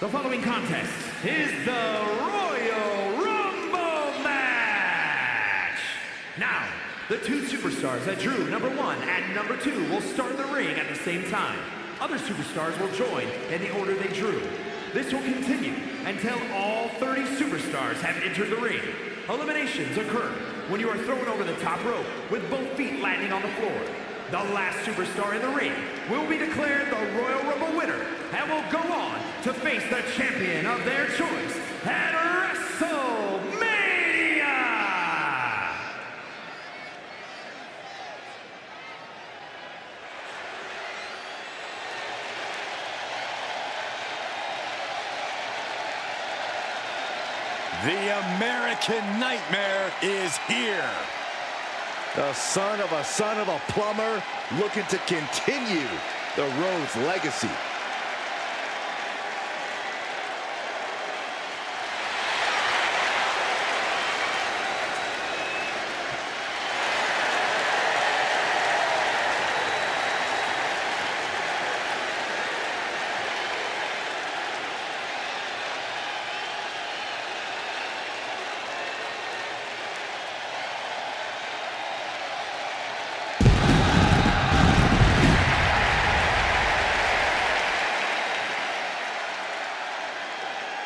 The following contest is the Royal Rumble match. Now, the two superstars that drew number 1 and number 2 will start the ring at the same time. Other superstars will join in the order they drew. This will continue until all 30 superstars have entered the ring. Eliminations occur when you are thrown over the top rope with both feet landing on the floor. The last superstar in the ring will be declared the Royal Rumble winner and will go on to face the champion of their choice at WrestleMania! The American Nightmare is here. The son of a plumber looking to continue the Rhodes legacy.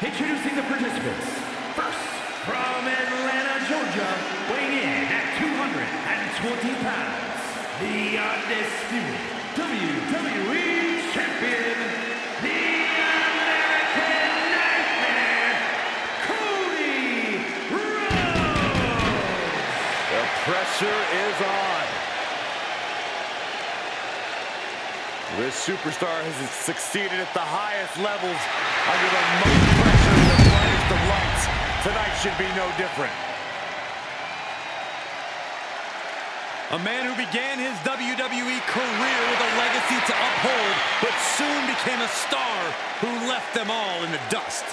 Introducing the participants. First, from Atlanta, Georgia, weighing in at 220 pounds, the undisputed WWE Champion, the American Nightmare, Cody Rhodes! The pressure is on. This superstar has succeeded at the highest levels under the most pressure and the brightest of lights. Tonight should be no different. A man who began his WWE career with a legacy to uphold, but soon became a star who left them all in the dust.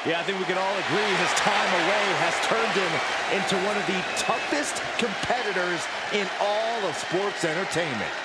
Yeah, I think we can all agree his time away has turned him into one of the toughest competitors in all of sports entertainment.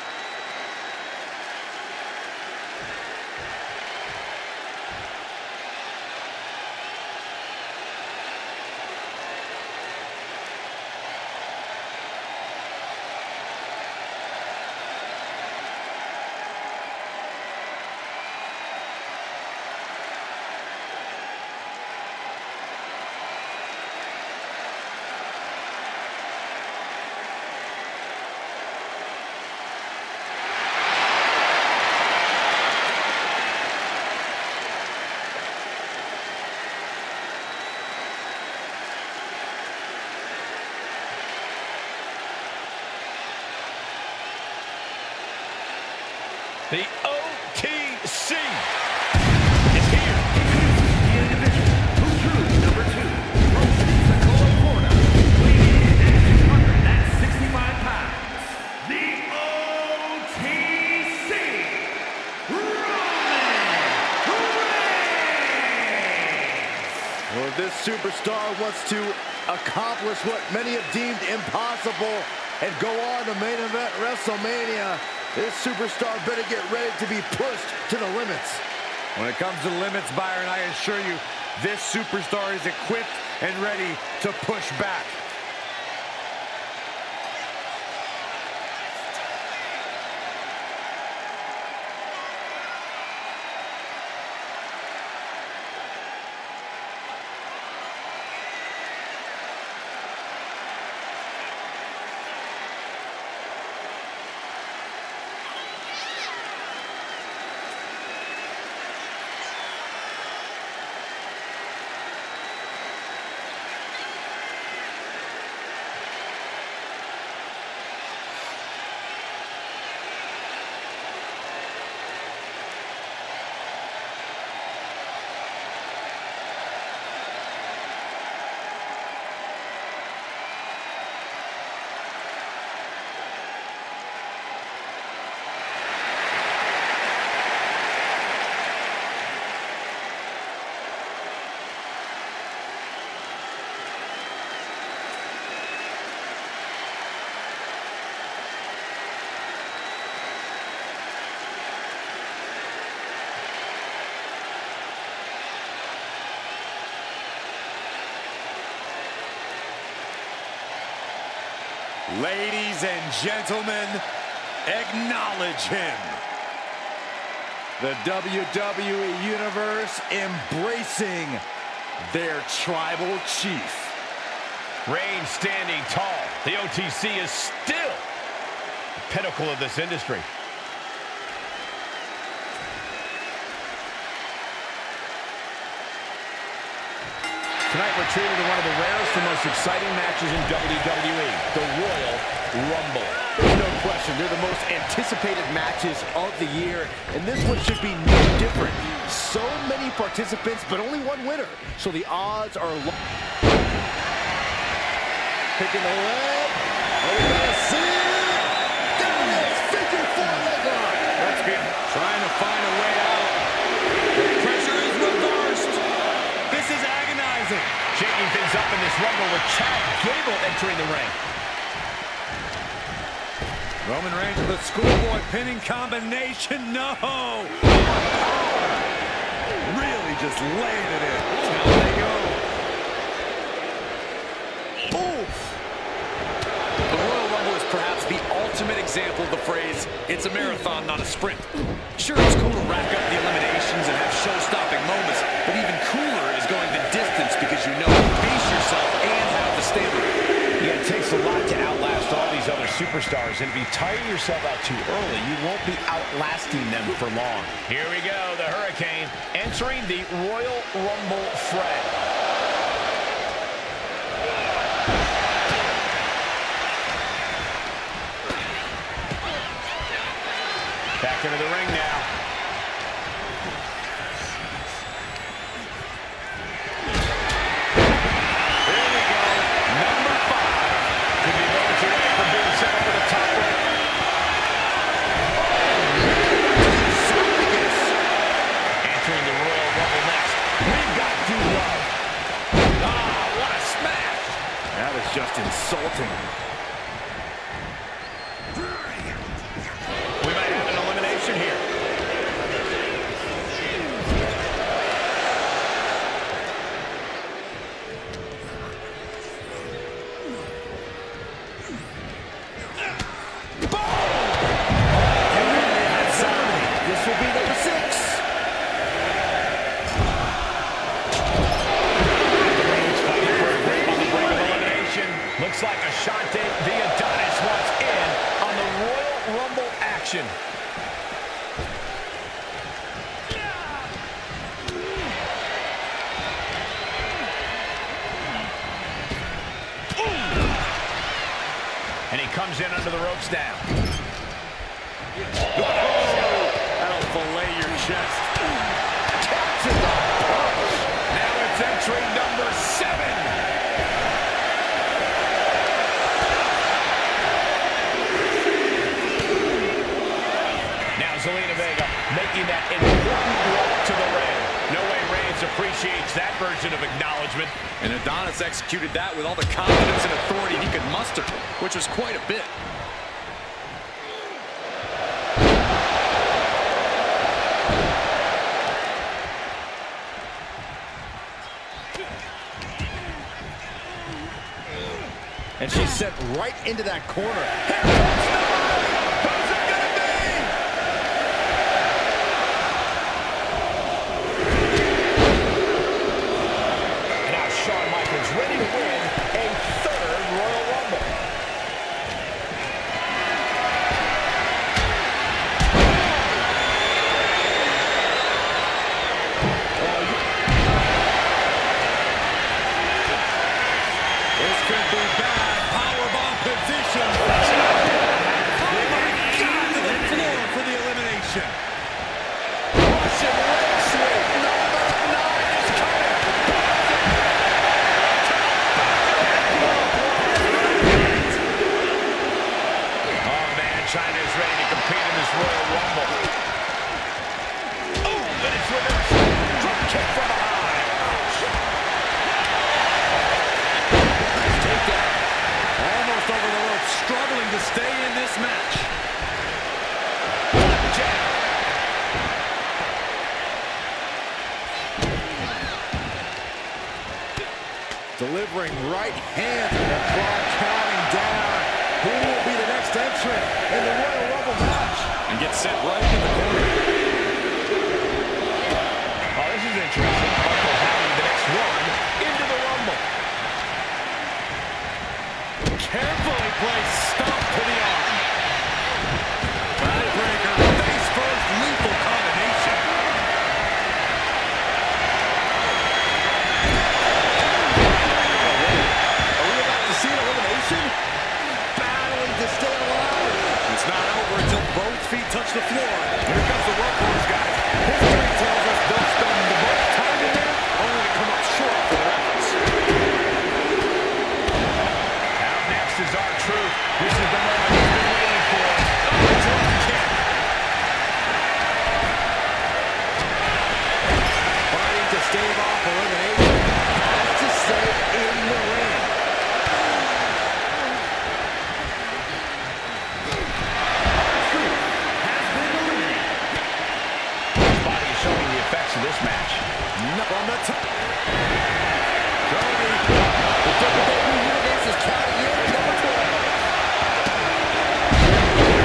The OTC is here. The individual who drew number 2 from Pensacola, Florida, weighing in at 265 pounds, the OTC, Roman Reigns! Well, if this superstar wants to accomplish what many have deemed impossible and go on to main event WrestleMania, this superstar better get ready to be pushed to the limits. When it comes to limits, Byron, I assure you, this superstar is equipped and ready to push back. Ladies and gentlemen, acknowledge him. The WWE Universe embracing their tribal chief. Reigns standing tall. The OTC is still the pinnacle of this industry. Tonight we're treated to one of the rarest and most exciting matches in WWE, the Royal Rumble. There's no question, they're the most anticipated matches of the year, and this one should be no different. So many participants, but only one winner, so the odds are low. Picking the leg. Oh, we gotta see it. There it is, figure four leg lock. Let's be trying to find a way out. The pressure is reversed. This is agonizing. Shaking things up in this Rumble with Chad Gable entering the ring. Roman Reigns with a schoolboy pinning combination. No! Really just laying it in. Down they go. Oof! The Royal Rumble is perhaps the ultimate example of the phrase, it's a marathon, not a sprint. Sure, it's cool to rack up the eliminations and have show-stopping moments, but even cooler is going the distance because you know pace yourself and have the stamina. Yeah, it takes a lot to outlast all these other superstars, and if you tire yourself out too early, you won't be outlasting them for long. Here we go, the Hurricane entering the Royal Rumble fray. Back into the ring now. Here we go. Number 5. Could be moments away from being set up for the top rope. Entering the Royal Rumble next. We've got Love. Ah, what a smash. That was just insulting. We might have an elimination here. This will be number 6. Reigns fighting for a grip on the brink of elimination. Looks like Ashante the Adonis wants in on the Royal Rumble action. And he comes in under the ropes now. That'll fillet your chest. Catches the punch. Now it's entry number 7. Now Zelina Vega making that important walk to the ring. No way Reigns appreciates that version of acknowledgement. And Adonis executed that with all the confidence and authority he could muster, which was quite a bit. And she's sent right into that corner. Here comes nobody! Who's it gonna be? And now Shawn Michaels ready to win a 3rd Royal Rumble. This could be bad. Powerbomb position. Oh my God, to the floor for the elimination. Russian leg sweep. Number 9 is coming. Oh man, China is ready to compete in this Royal Rumble. Oh, and it's reversed. Drop kick from behind. Nice takedown. Almost over the rope, struggling to stay in this match. Jab. Delivering right hand, and the clock counting down. Who will be the next entrant in the Royal Rumble match? And gets set right in the corner. Oh, this is interesting. Uncle having the next one into the Rumble. Carefully placed stomp to the arm. Backbreaker, face first, lethal combination. Are we about to see an elimination? Battling to stay alive. It's not over until both feet touch the floor. Here comes the workhorse, guys. History tells us they'll spend the most time in there, only to come up short for the reference. Out next is R-Truth. This is the moment he's been waiting for. Oh, drop kick. Fighting to stave off elimination. Has to stay in the ring. His body is showing the effects of this match. From the top. Cody, the WWE Universe is counting in number 12.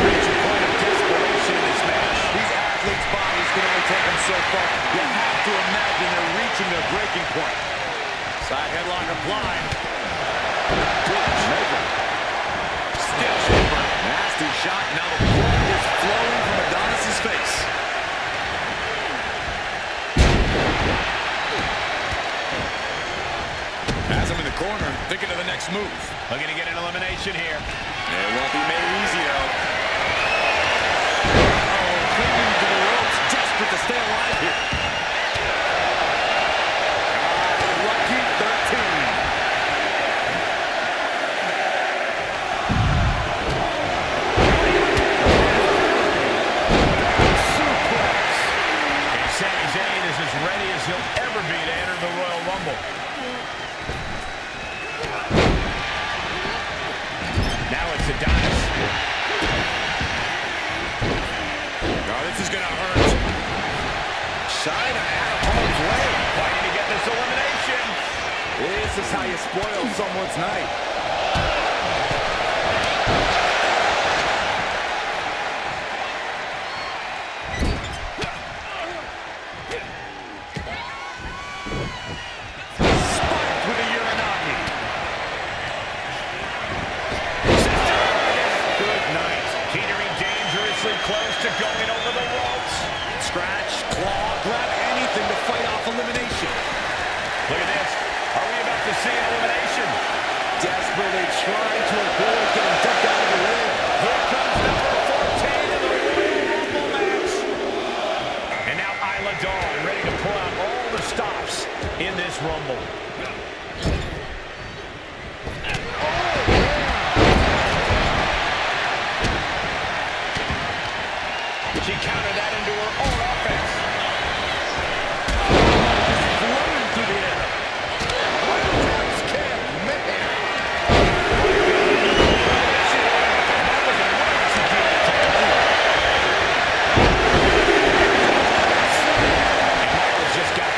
Reach a point of desperation in this match. These athletes' bodies can only take them so far. You have to imagine they're reaching their breaking point. Side headlock applied. Still Chamber. Nasty shot. Now the blood is flowing from Adonis's face. Has him in the corner, thinking of the next move. Looking to get an elimination here. It won't be made easy, though. Oh, clinging to the ropes, desperate to stay alive here. lucky 13. And Sami Zayn is as ready as he'll ever be to enter the Royal Rumble. Now it's Adonis. Oh, this is gonna hurt. China out of harm's way. Fighting to get this elimination. This is how you spoil someone's night. Spiked with a Uranagi. Good night. Teetering dangerously close to going over the ropes. Scratch, claw, grab anything to fight off elimination. Look at this. Are we about to see an elimination? Desperately trying to avoid getting dumped out of the ring. Here comes number 14 in the Royal Rumble match. And now Isla Dawn ready to pull out all the stops in this Rumble. She countered that into her own offense. Floating through the air. Wildcats kick. Man. And Michaels just got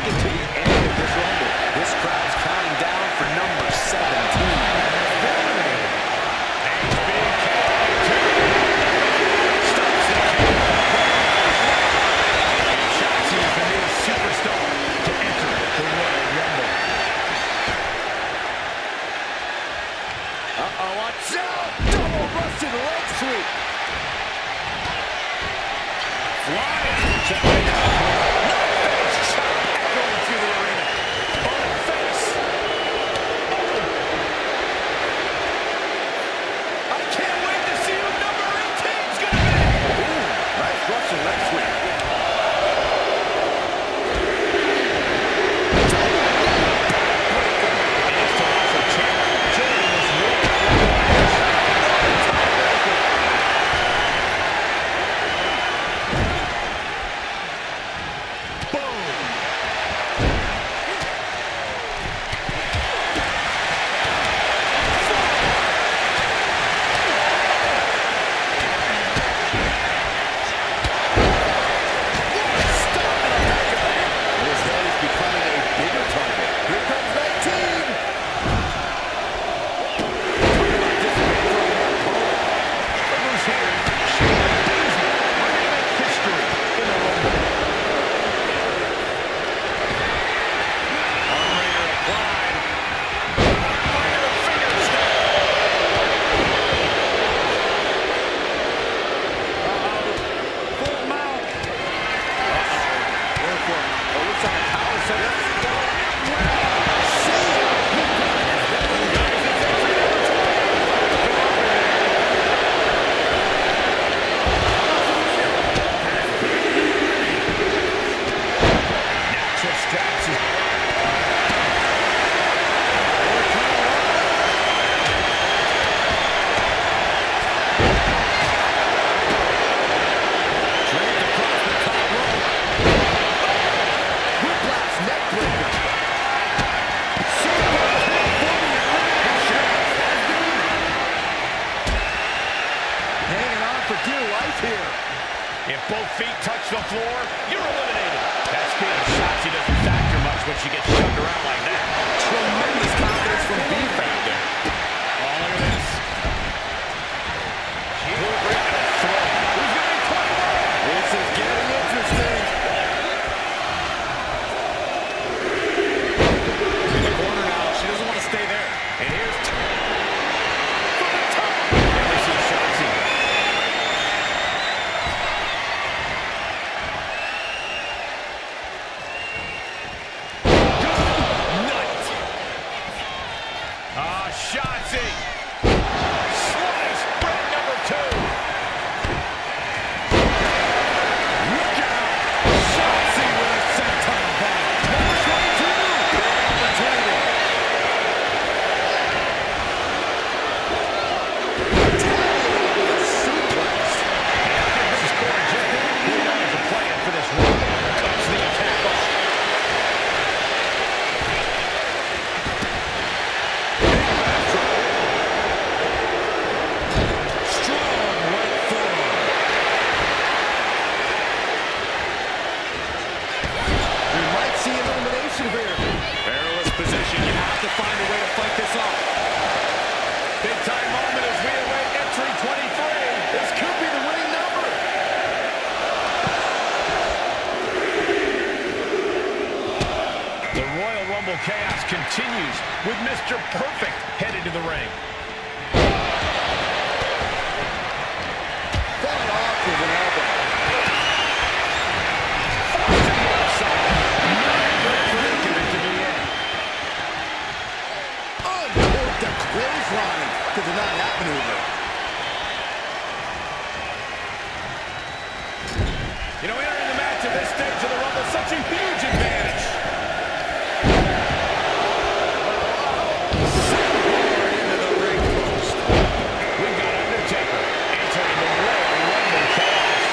it to the end of this Rumble. This crowd's counting down for number 17. Superstar to enter the Royal Rumble. Uh-oh, watch out! Double Russian leg sweep. Flying. Check it out. No face shot going through the arena. On the face. I can't wait to see who number 18's going to be. Ooh, nice Russian leg sweep. If both feet touch the floor, you're eliminated. That speed of Shotzi doesn't factor much when she gets shoved around like that. Tremendous confidence from Beef out there. Oh, look at this. Who's going to be 21? This is getting interesting. In the corner now, she doesn't want to stay there. And here's from the top. And this is Shotzi. Shotzi. Slice. Break number 2. Look out. Shotzi with a senton bomb. Number 22. Opportunity. Suplex. This is Corey Jenkins. Who knows the plan for this one? Cuts the attack off. Perilous position. You have to find a way to fight this off. Big time moment as we await entry 23. This could be the winning number. The Royal Rumble chaos continues with Mr. Perfect headed to the ring. Fought off with an elbow. Clothesline to deny that maneuver. You know, entering the match at this stage of the Rumble is such a huge advantage. Into the ring post. We've got Undertaker entering the Royal Rumble chaos.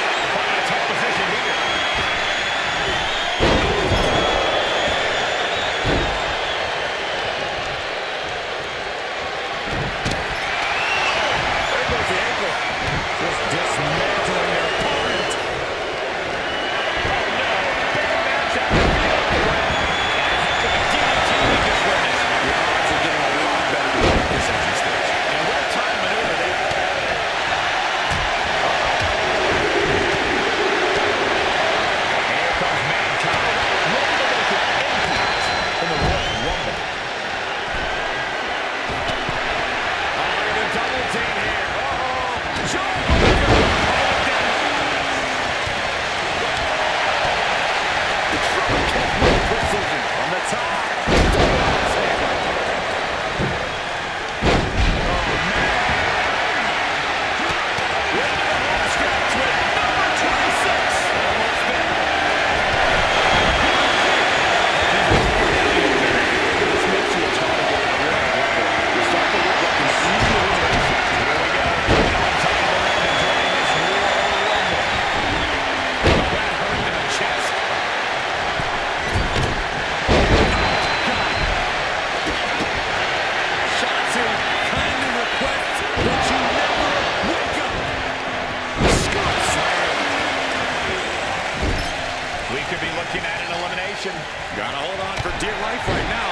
dear life right now.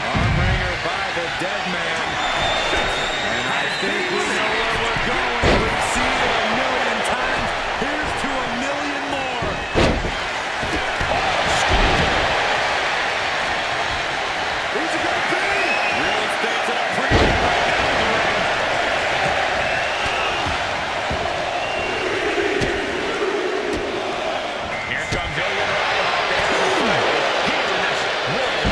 Armbringer by the dead man. And I think we know where we're going. We've seen it a million times. Here's to a million more. Who's it gonna be? Real estate's in a premium right now in the ring. Here comes Ilya Dragunov there in the fight. Here in this Royal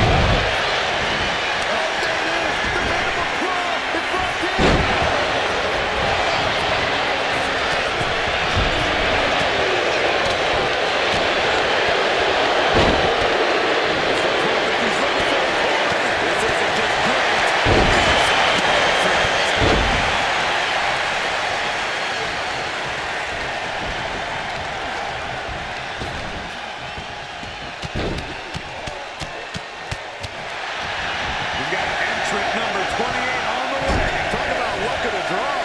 We've got entrant number 28 on the way. Talk about luck of the draw.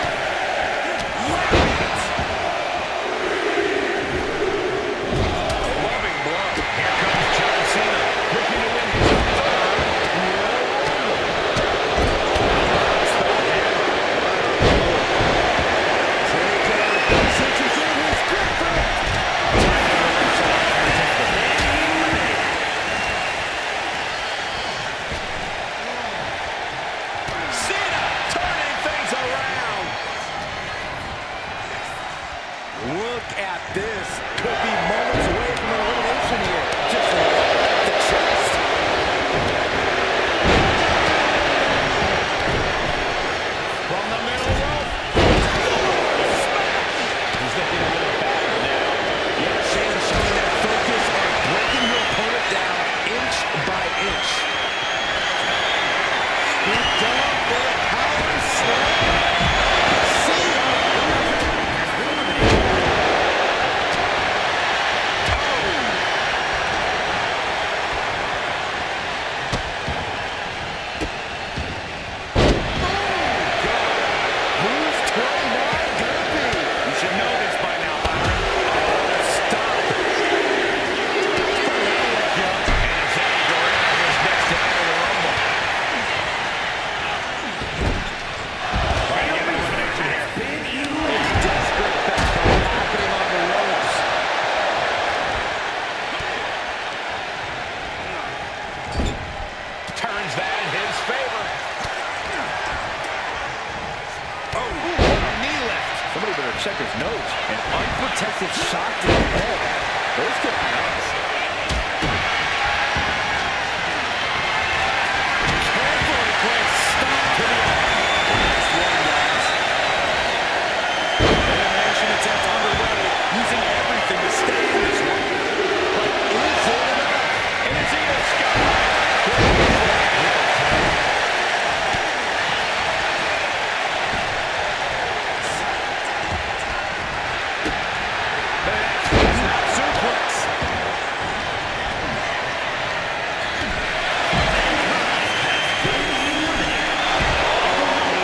loving blow. Here comes John Cena, looking to win his Cena turning things around. Look at this. Could be moments away from an elimination here. Just right the chest. From the middle rope. He's looking a little battered now. Yeah, Shane showing that focus and breaking your opponent down inch by inch. He's down for a power slam. Cena. Who's 29 gonna be? You should know this by now, Byron. Stop. And Eddie Guerrero is next to enter the Rumble. Trying to get an elimination here. Desperate battle happening on the ropes. Turns that in his favor. Oh, what a knee lift. Somebody better check his nose. An unprotected shot to the head. Those could pass. Carefully placed stop to the last one, guys. Elimination attempt underway, using everything to stay in this one. But is it enough? And it's Io Sky. Suplex.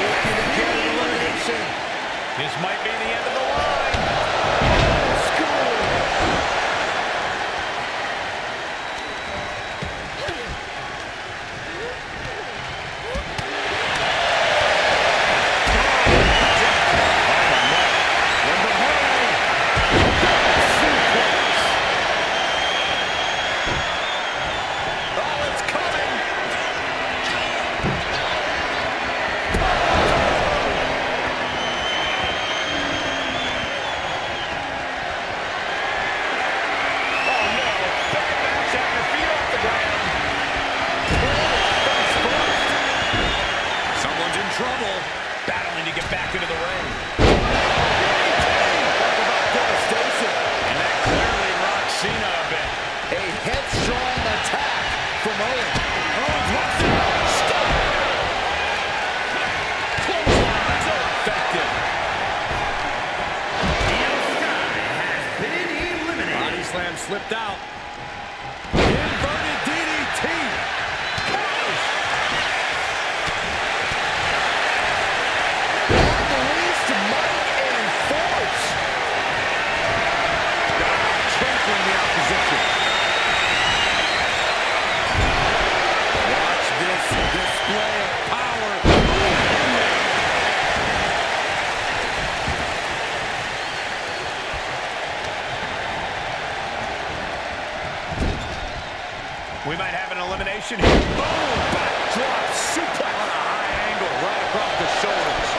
Looking to get an elimination. This might be the end of the line. Oh, it's coming. Oh no, bad match having her feet off the ground. Someone's in trouble. Battling to get back into the ring. Talk about devastation. And that clearly rocked Cena a bit. A headstrong attack from Owen. Owens wants to stop. Clothesline, so effective. Io Sky has been eliminated. Body slam slipped out. Inverted DDT. Unleashed might and force. Championing the We might have an elimination here. Boom! Backdrop suplex. On a high angle, right across the shoulders.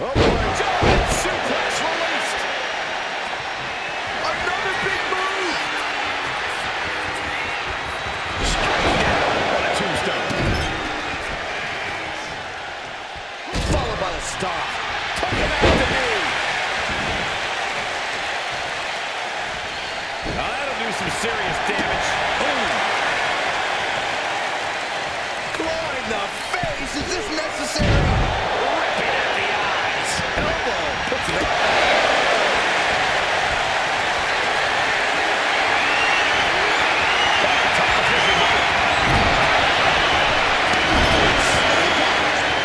Oh, boy. Giant suplex released. Another big move. Straight down. What a tombstone. Followed by the stop. Took him out to knee. Now that'll do some serious damage. Boom. Claw in the face. Is this necessary? Ripping at the eyes. Elbow. Puts it up.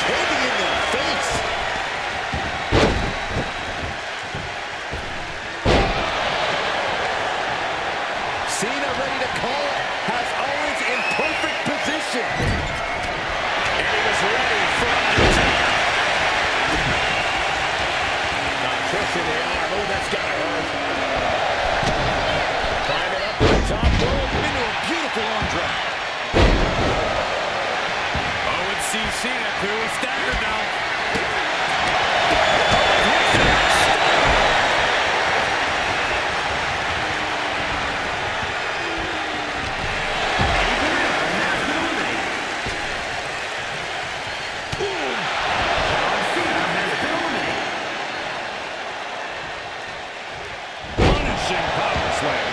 Kicking in the face. Cena ready to call it. Has Owens in perfect position. And he was ready for Undertaker. Twist in the arm. Oh, that's gotta hurt. Climbing up to the top rope. Into a beautiful arm drag. Owens sees Cena through. He's staggered now. Punishing power slam.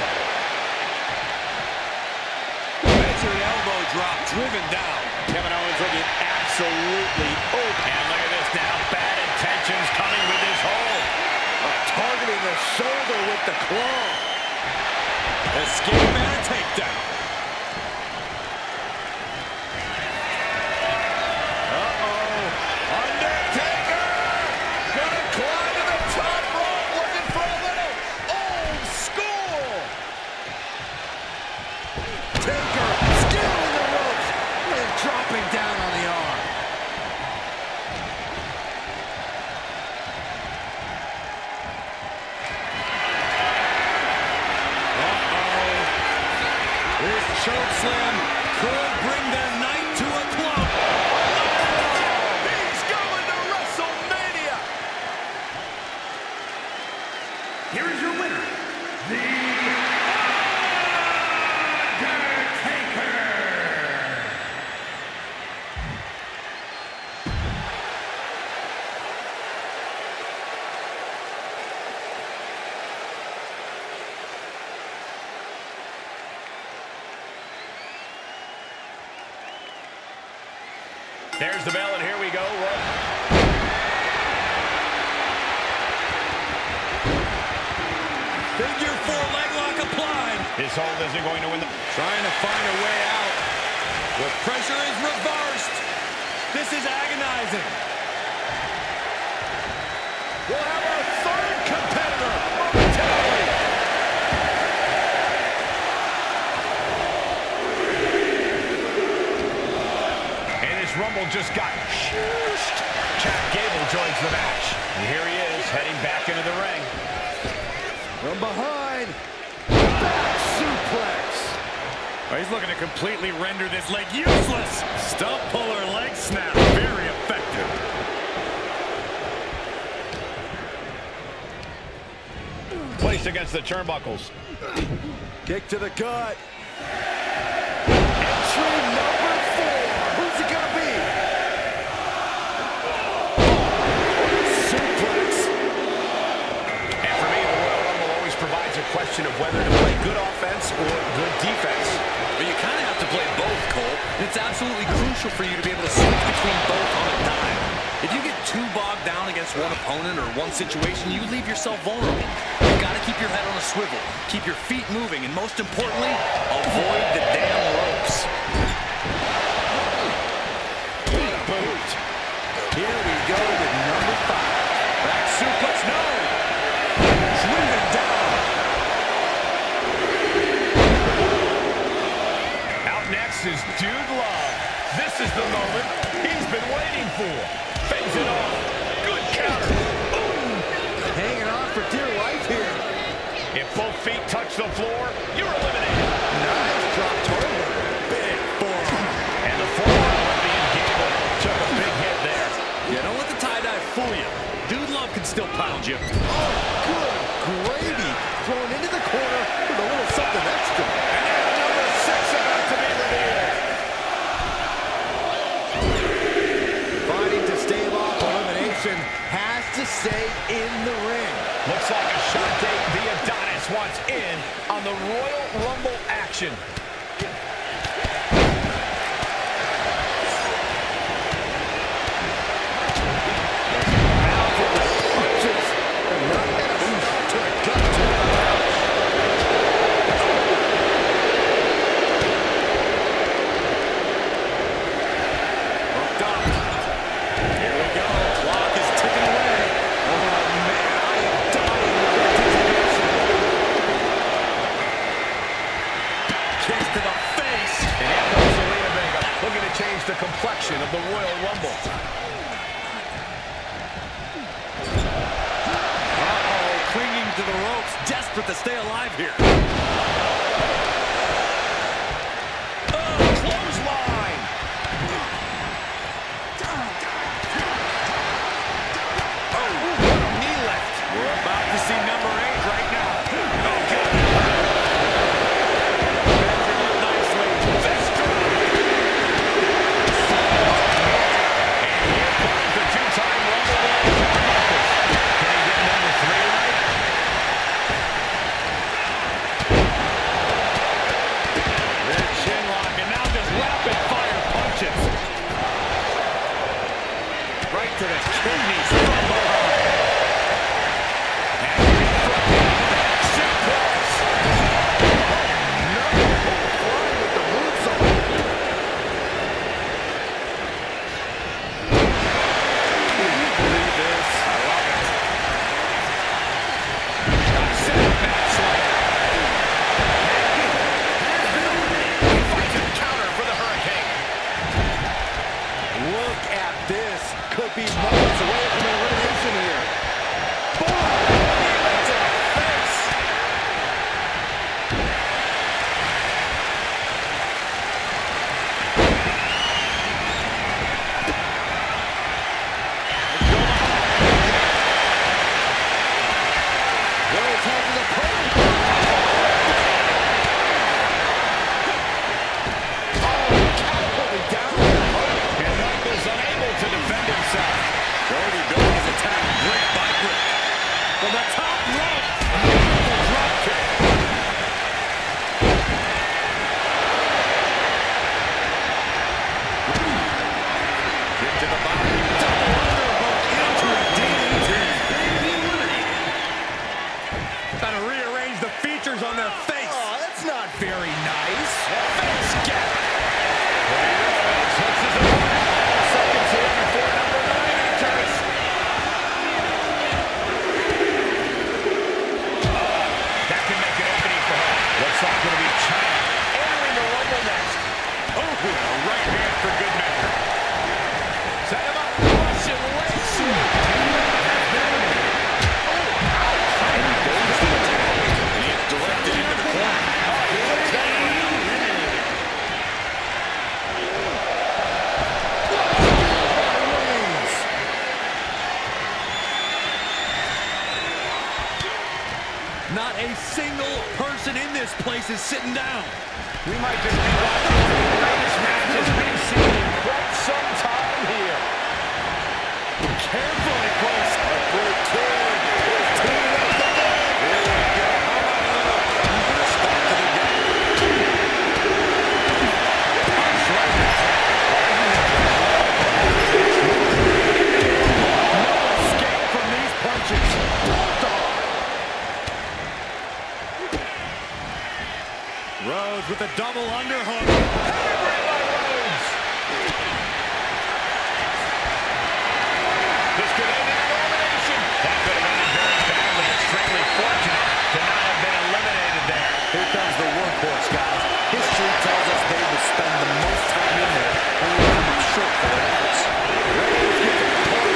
Measured elbow drop driven down. Kevin Owens looking absolutely open. And look at this now. Bad intentions coming with his hold. Targeting the shoulder with the claw. Escape and a takedown. Undertaker! Gonna climb to the top rope, looking for a little old school! Taker scaling the ropes and dropping down on the arm. This choke slam could bring their night to a close. He's going to WrestleMania! Here is your winner, The Undertaker! There's the bell, and here we go. Figure four leg lock applied. His hold isn't going to win the... Trying to find a way out. The pressure is reversed. This is agonizing. We'll have our third competitor momentarily. And this Rumble just got shooshed. Chad Gable joins the match. And here he is, heading back into the ring. From behind, back suplex. Oh, he's looking to completely render this leg useless. Stump puller leg snap. Very effective. Placed against the turnbuckles. Kick to the gut. Entry number 4. Who's it gonna be? Suplex. And for me, the Royal Rumble always provides a question of whether to play good offense or good defense. But you kind of have to play both, Cole. And it's absolutely crucial for you to be able to switch between both on a dime. If you get too bogged down against one opponent or one situation, you leave yourself vulnerable. You've got to keep your head on a swivel, keep your feet moving, and most importantly, avoid the damn ropes. Boot. Here we go with number 5. Back suplex, no! Driven down. Out next is Dude Love. This is the moment he's been waiting for. Fades it off. Good counter. Boom. feet touch the floor, you're eliminated. Nice drop turtle. Big forearm. And the former Olympian Gable took a big hit there. Yeah, don't let the tie-dye fool you. Dude Love can still pound you. Oh, good gravy. Thrown into the corner with a little something extra. And there's number 6 about to be revealed. Fighting to stave off elimination, has to stay in the ring. Looks like a shot date the Adonis wants in on the Royal Rumble action. The complexion of the Royal Rumble. Uh-oh, clinging to the ropes, desperate to stay alive here. Oh, clothesline! Oh, what a knee lift. We're about to see number 8 right now. Oh, good. Measured up nicely. Fist drop. Right to the kidneys from behind. And suplex. No, flying with the moonsault. Can you believe this? I love it. Upset match slayer. He fights a counter for the Hurricane. Look at this. Could be moments away from elimination here. Boom! Knee to the face. Rhodes has his opponent. Oh, catapulted down. And Michaels unable to defend himself. Cody building his attack brick by brick. From the top rope. Beautiful drop kick. Kick to the body. Double underhook into a DDT. Trying to rearrange the features on their face. Oh, that's not very nice. Face gap. Cody Rhodes hits his opponent. Seconds here before number 9 enters. That can make an opening for her. Looks like it'll be China entering the Rumble next. Oh, a right hand for good measure. Set him up. Russian leg sweep. He is directed into the corner. Oh, he looks down. Not a single person in this place is sitting down. We might just be watching the greatest matches we've seen in quite some time here. Carefully placed. A great turn. It's teeing up the ball. Here we go. Stop to the game. Punch right in the No escape from these punches. Rhodes with a double underhook. pedigree by Rhodes. This could end in elimination. That could have ended very badly. Extremely fortunate to not have been eliminated there. Here comes the workhorse, guys. History tells us they will spend the most time in there, only come up short for their efforts. Rhodes gets a hard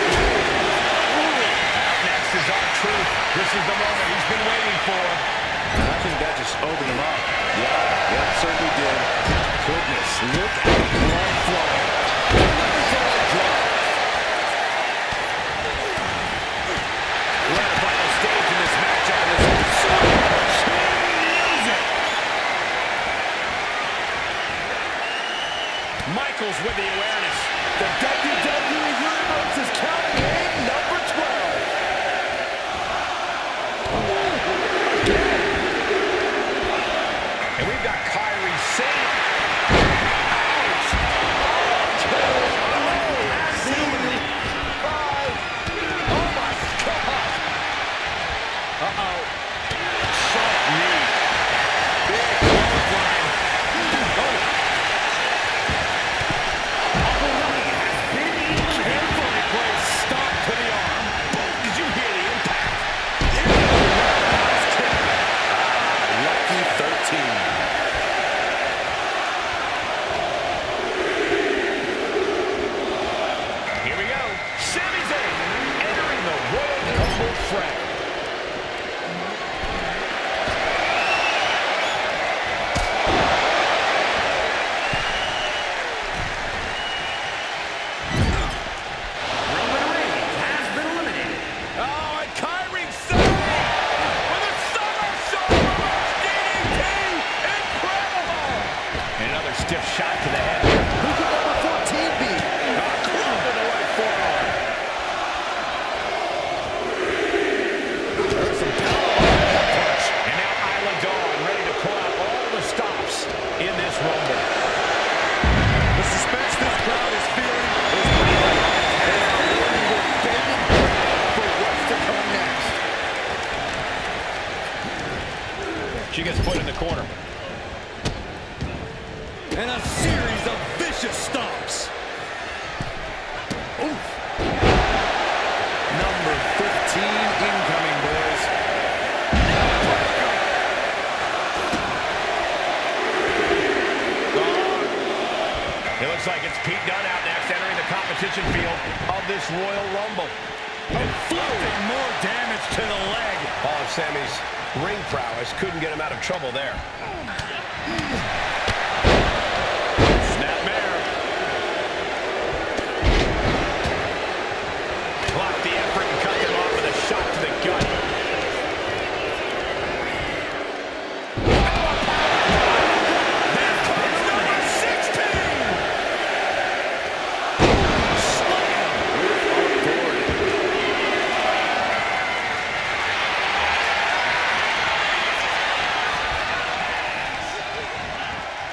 Out next is R-Truth. This is the moment he's been waiting for. I think with the awareness. The WWE Universe is counting in number 12. And we've got Kyrie saved. Stiff shot to the head. Who could number 14 be? Club to the right forearm. There's some power behind that punch. And now Isla Dawn ready to pull out all the stops in this Rumble. The suspense this crowd is feeling is real. They are waiting with bated breath for what's to come next. She gets put in the corner. And a series of vicious stomps. Oof. Number 15 incoming, boys. It looks like it's Pete Dunne out next, entering the competition field of this Royal Rumble. Inflicting more damage to the leg. All of Sammy's ring prowess couldn't get him out of trouble there. Blocked the effort and cut him off with a shot to the gut. There comes number 16! Slam with authority.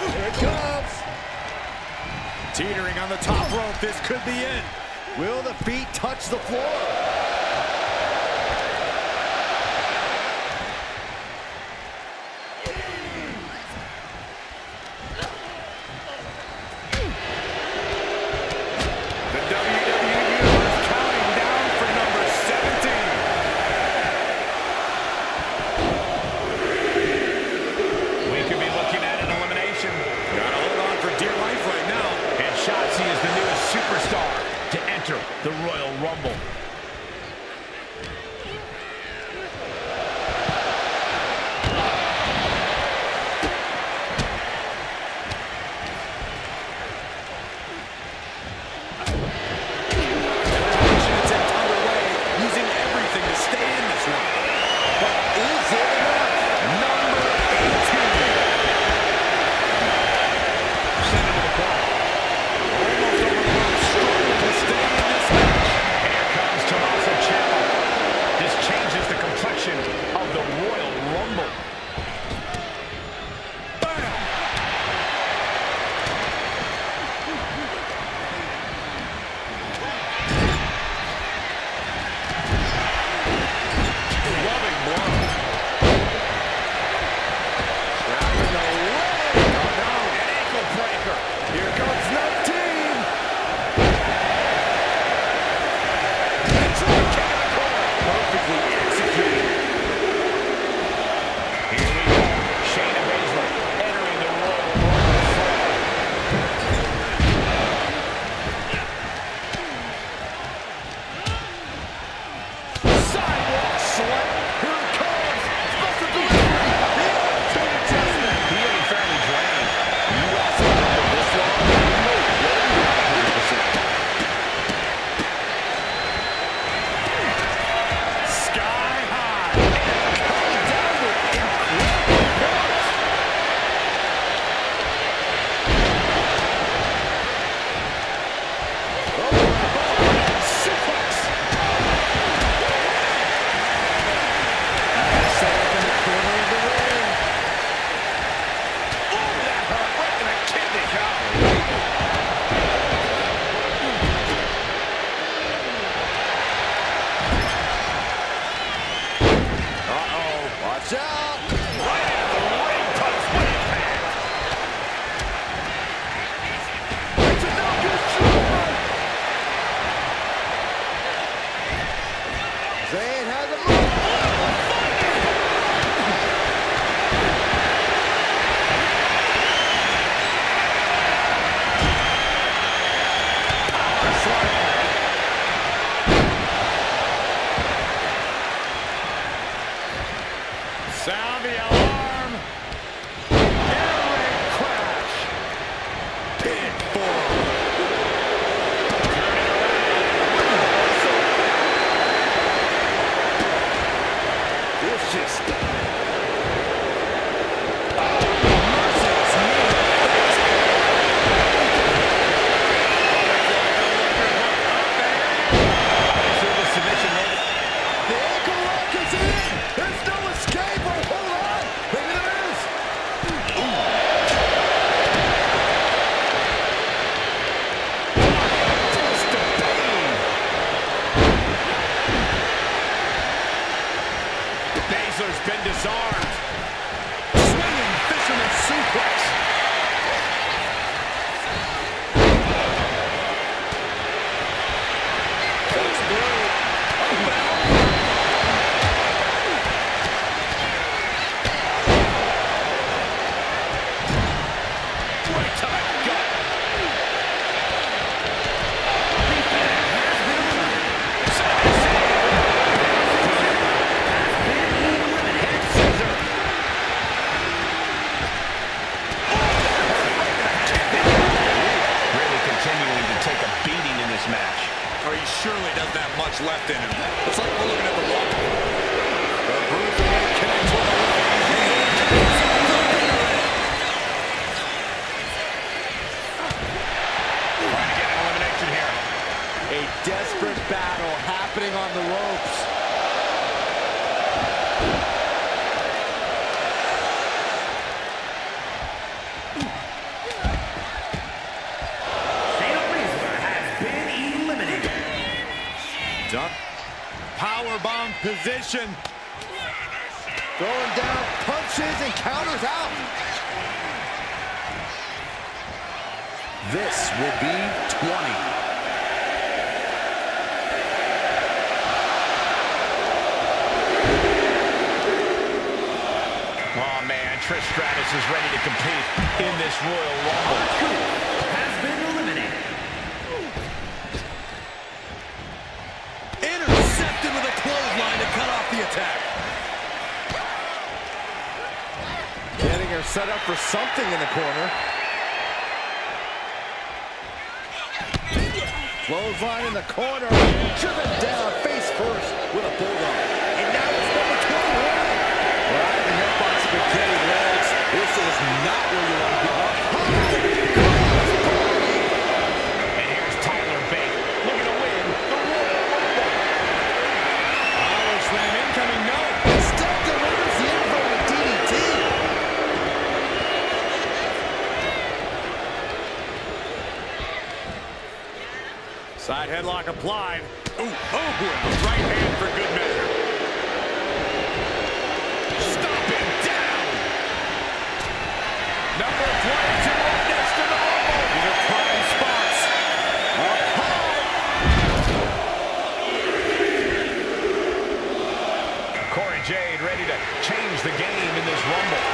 Here it comes. Teetering on the top rope, this could be it. Will the feet touch the floor? The WWE Universe counting down for number 17. We could be looking at an elimination. Gotta hold on for dear life right now. And Shotzi is the newest superstar to enter the Royal Rumble. Zayn has a move. Sound the alarm. Air crash. Big forearm. Vicious. Been disarmed. Swinging fisherman suplex. That's blue. Right to the gut. Match. Or he surely doesn't have much left in him. It's like we're looking at the wall. The Bruiserweight connects with the Trying to get an elimination here. A desperate battle happening on the ropes. Powerbomb position. Throwing down punches and counters out. This will be 20. Oh man, Trish Stratus is ready to compete in this Royal Rumble. Has been eliminated. Intercepted with a clothesline to cut off the attack. Getting her set up for something in the corner. Clothesline in the corner. Driven down face first with a bulldog. And now it's number 21. Right in the headbox for Cody Rhodes. This is not where you want to be. And here's Tyler Bate looking to win the Royal Rumble. Power slam incoming, no. Still delivers the inverted DDT. Side headlock applied. Ooh, and the right hand for good measure. Stomping down. Number 22 up next to the Rumble. These are prime spots. Up high. Corey Jade ready to change the game in this Rumble.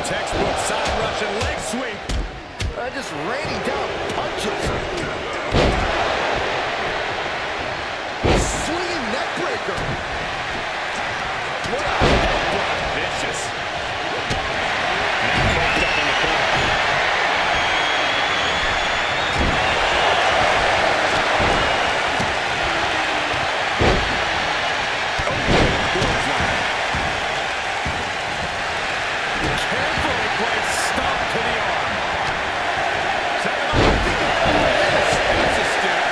Textbook side rush and leg sweep. Just raining down punches. Swinging neck breaker. What a headbutt. Vicious. Hooked up in the corner. Carefully placed stomp to the arm. Set him up. That's a stick.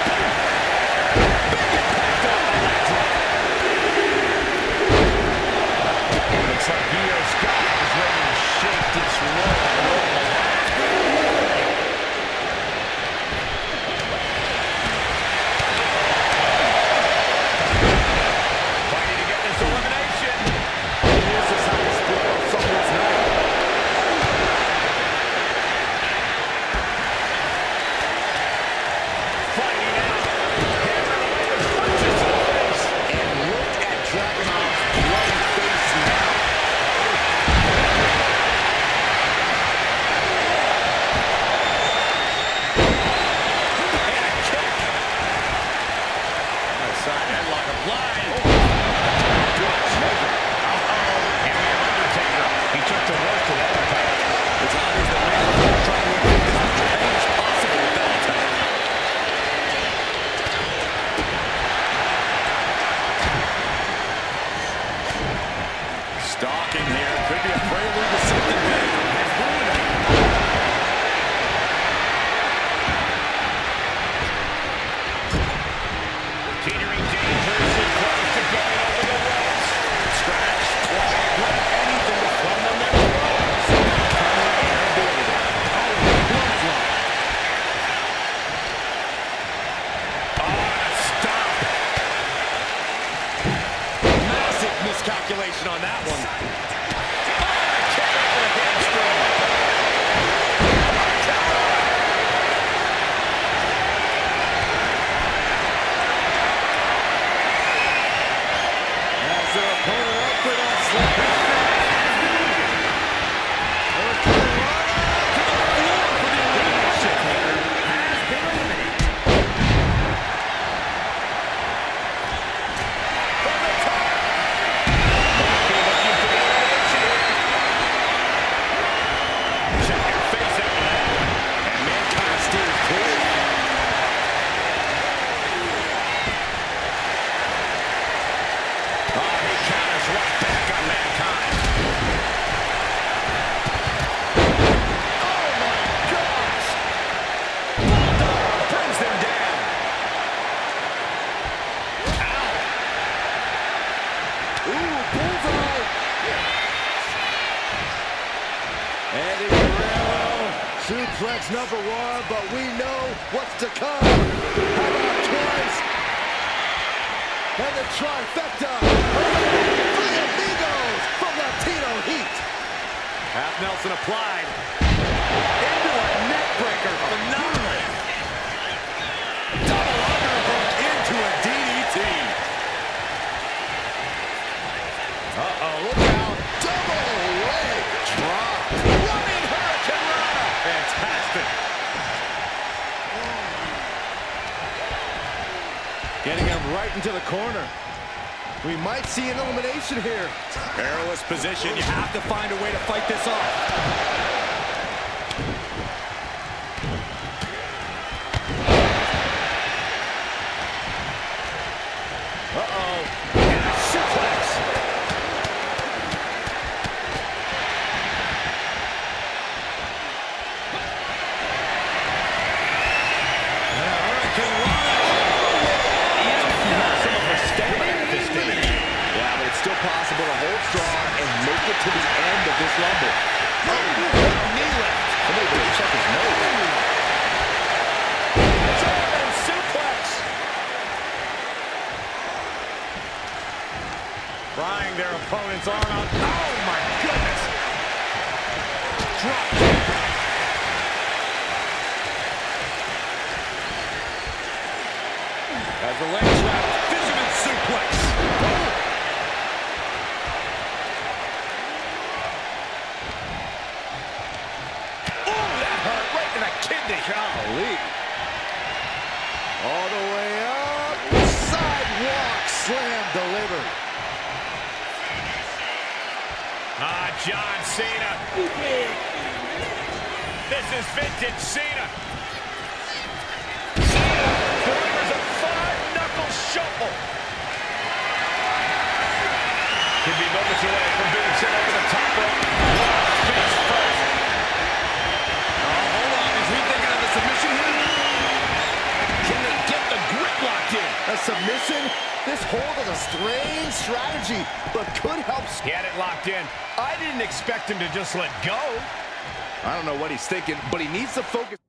Big impact on the leg drop. Looks like Io Scott is ready to shake this Royal Rumble. Fighting to get this elimination. This is how you split up someone's night. Fighting out. Punches to the face. And look at Dragunov's bloody face now. And a kick. Side headlock applied. Good measure. Uh-oh. And we have Undertaker. He took the worst of that attack. It's obvious that Mayweather is trying to inflict as much pain as possible with that attack. Stalking here. Could be a prelude to something big. Teetering dangerously close to going over the ropes. Scratch, claw, grab anything to throw them in the ropes. Stop. Massive miscalculation on that one. Kick out of the hamstring. As their opponent up for that slap. Check your face after that. And Mankind steers clear. Oh, he counters right back on Mankind. Oh my gosh! Bulldog brings them down. Ow! Ooh, bullseye. Eddie Guerrero, suplex number one, but we know what's to come. How about twice? And the trifecta. Three amigos from Latino Heat. Half Nelson applied. Into a neck breaker. Phenomenal. Double underhook into a DDT. Uh-oh, look out. Double leg drop. Running Hurricane Rana. Fantastic. Getting him right into the corner. We might see an elimination here. Perilous position. You have to find a way to fight this off. Uh-oh. And a suplex. Hurricane Rana. Some of a statement at this stage. Yeah, but it's still possible to hold strong and make it to the end of this Rumble. Knee lift. Somebody better check his nose. German suplex. Prying their opponent's arm out. Oh my goodness. Drop kick. As the leg trap, fisherman suplex. John Cena. This is vintage Cena. Cena delivers a 5-knuckle shuffle. Could be moments away from being sent over the top rope. Face first. Hold on, is he thinking of a submission here? Can they get the grip locked in? A submission? This hold is a strange strategy, but could help. He had it locked in. I didn't expect him to just let go. I don't know what he's thinking, but he needs to focus.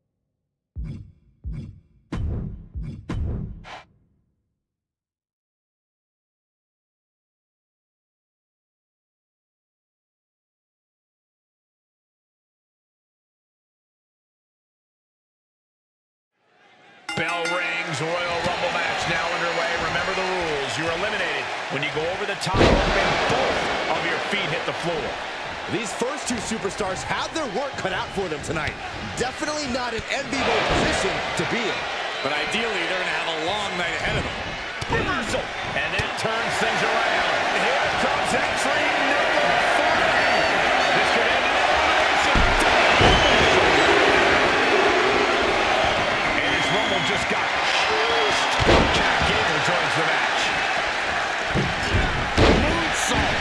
Bell rings, Royal Rumble match now underway. Remember the rules. You're eliminated when you go over the top rope and both of your feet hit the floor. These first two superstars have their work cut out for them tonight. Definitely not an enviable position to be in. But ideally, they're going to have a long night ahead of them. Reversal. And that turns things around. Here comes entry number 3. This could end in elimination. And his Rumble just got shushed. Cat Gable joins the match. Moonsault.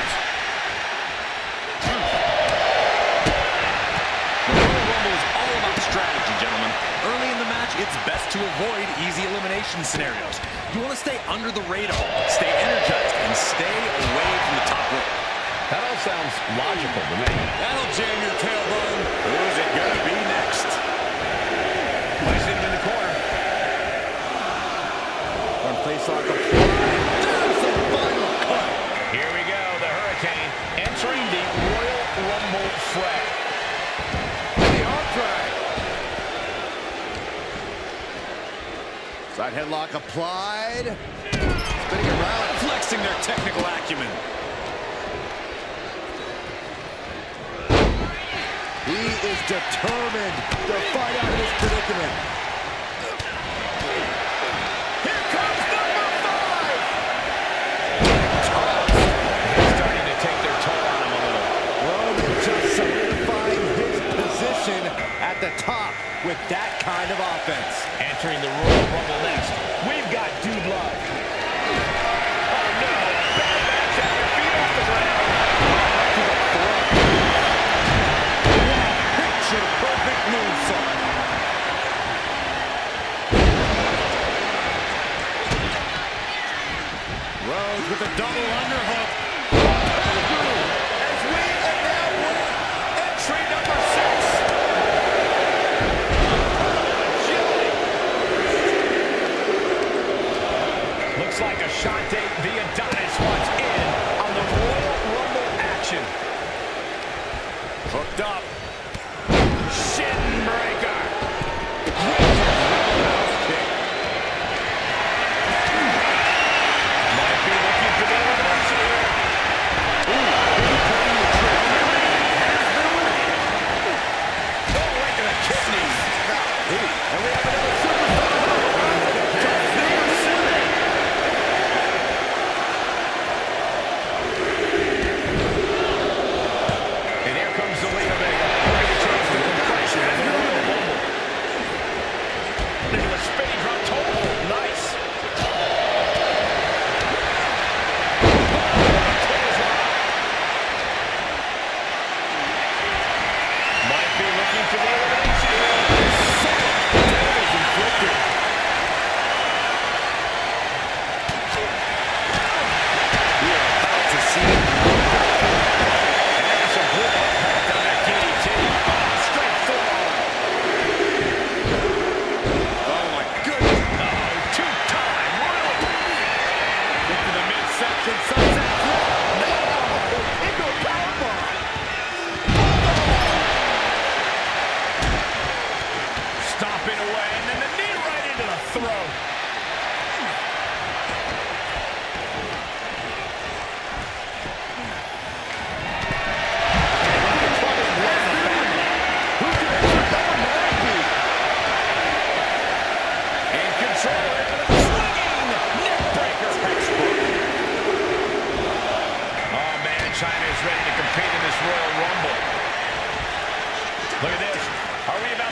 Early in the match, it's best to avoid easy elimination scenarios. You want to stay under the radar, stay energized, and stay away from the top rope. That all sounds logical to me. That'll jam your tailbone. Who's it going to be next? Placing him in the corner. One face lock up. There's the final cut. Here we go, the Hurricane entering the Royal Rumble fray. The arm drag. Side headlock applied. Spinning around. Flexing their technical acumen. He is determined to fight out of this predicament. Here comes number 5! They're starting to take their toll on him a little. Roman just solidifying his position at the top with that kind of offense. Entering the Royal Rumble next, we've got Dude Love. Oh no, bad match out your feet off the ground. To the throat. Picture perfect moonsault. Rhodes with a double underhook. As we are now with entry number 6. Looks like Ashante the Adonis wants in on the Royal Rumble action. Hooked up. Shin breaker. Might be looking for the elimination here. Oh, right to the kidneys. And we have another superstar. Number 7. And here comes the Zelina Vega.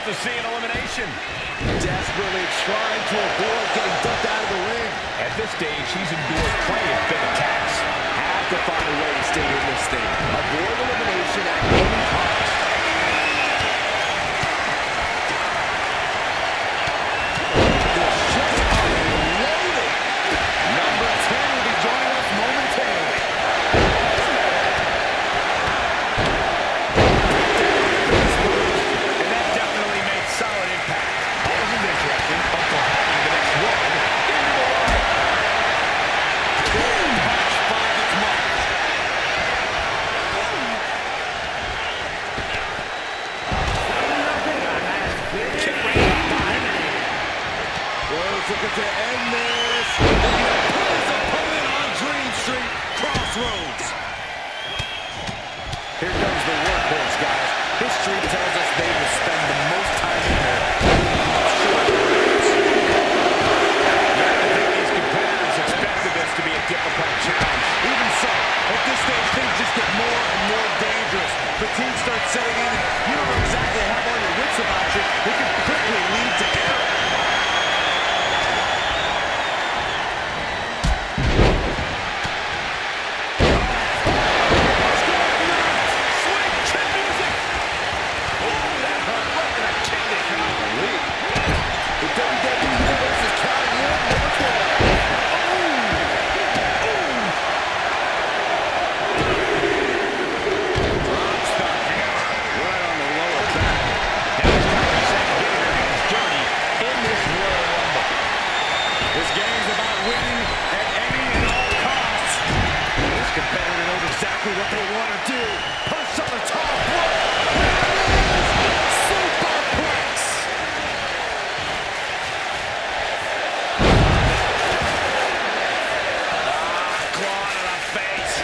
about to see an elimination. Desperately trying to avoid getting dumped out of the ring. At this stage, he's endured plenty of big attacks. Have to find a way to stay in this thing. Avoid elimination at any cost. The shots are loaded. Number 10 will be joining us momentarily. And that definitely made solid impact. All this is interesting until having the next one into the line. Boom! Punch finds its mark. Rhodes looking to end this. Looking to put his opponent on Dream Street Crossroads. Here comes the workhorse, guys. History tells us they will spend the most time in there. Yeah, I think these competitors expected this to be a difficult challenge. Even so, at this stage, things just get more and more dangerous. Fatigue starts setting in, and you don't know exactly how all your wits about you. It can quickly lead to error. The WWE Universe is counting in number 12. Right on the lower back. Now it's time to say getting their hands dirty in this Royal Rumble. This game's about winning at any and all costs. This competitor knows exactly what they want to do. Punch on the top rope. Superplex. Claw to the face.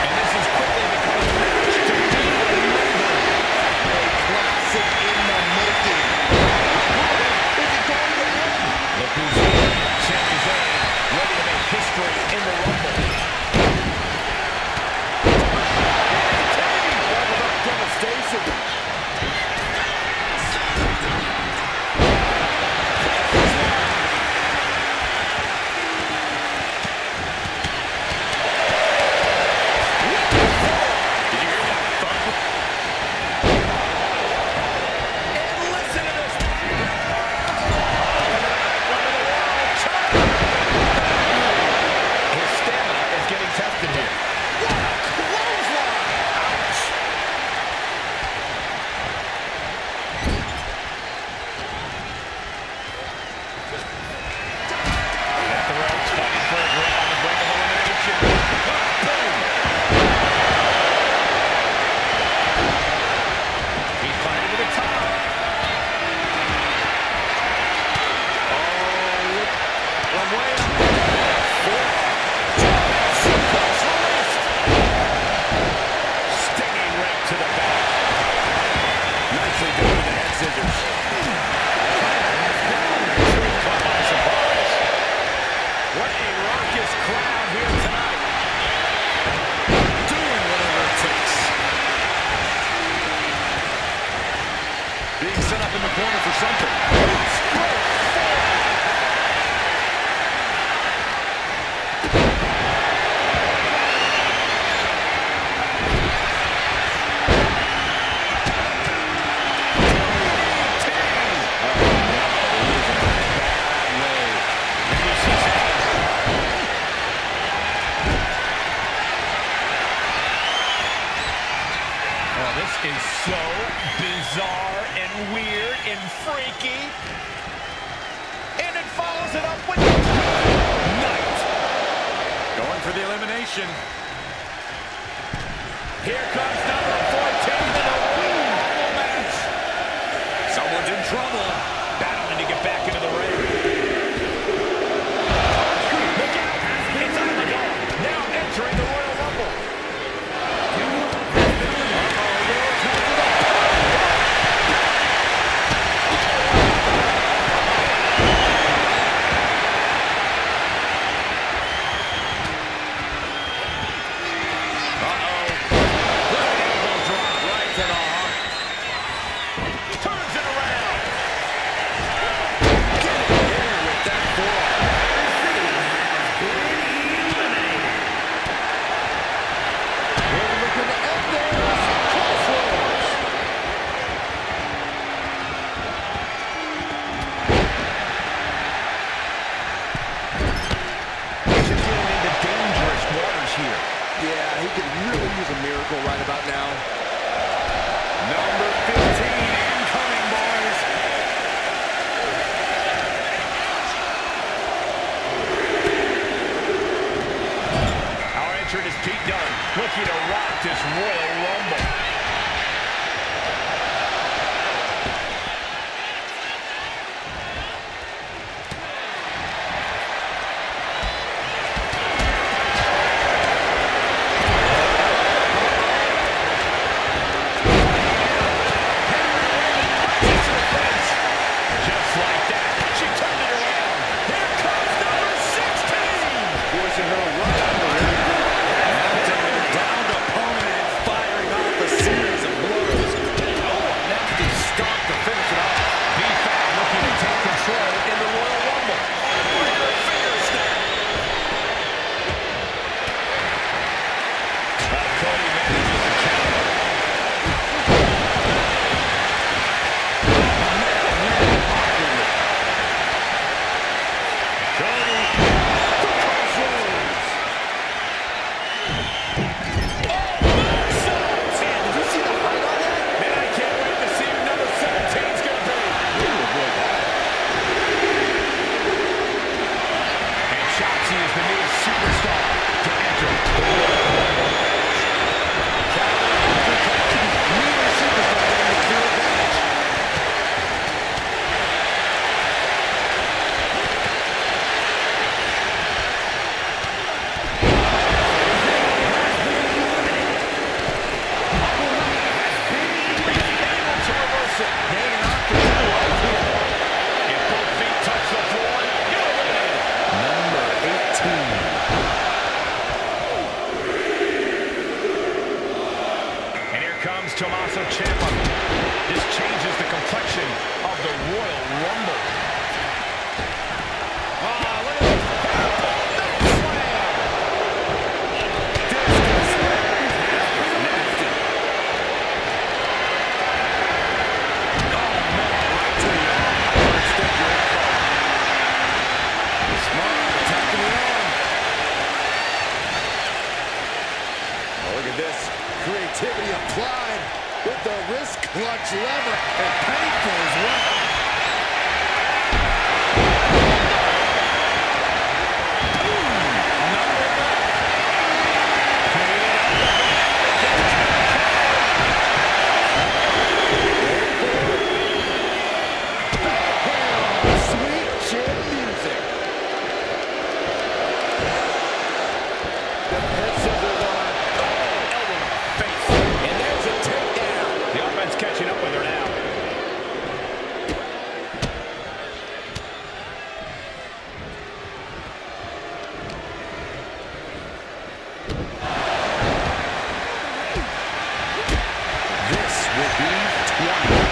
And this is quickly becoming a match to be remembered. A classic in the making. Is it going to end? Look who's here. Sami Zayn, ready to make history in the Rumble. Doubled up devastation. Did you hear that thump? And listen to this. His stamina is getting tested here. Clothesline. Ouch. At the ropes, fighting for a grip on the brink of elimination. Boom. He's climbing to the top. Oh, look. From way up. Suplex released. Stinging right to the back. Nicely done with the head scissors. Truth caught by surprise. What a raucous crowd here tonight. Doing whatever it takes. Being set up in the corner for something. This is so bizarre and weird and freaky. And it follows it up with Knight. Going for the elimination. Here comes number 14 in the Royal Rumble match. Someone's in trouble. Battling to get back into the ring. Look out. It's on the door. Now entering the Royal Rumble. could really use a miracle right about now. Number 15 incoming, boys. Our entrant is Pete Dunne, looking to rock this Royal Rumble. Clutch lever, and painful as well. Sweet chin music. The head scissors on. Elbow to face. And there's a takedown. The offense catching up with her now. This will be 20.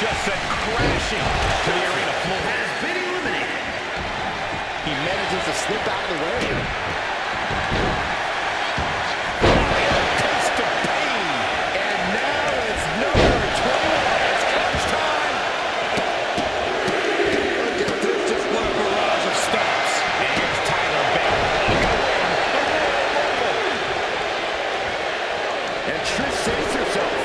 Just sent crashing to the arena floor. Has been eliminated. He manages to slip out of the way. Taste of pain. And now it's number 21. It's crunch time. Look at this, just what a barrage of stops. And here's Tyler Bate. And Trish saves herself.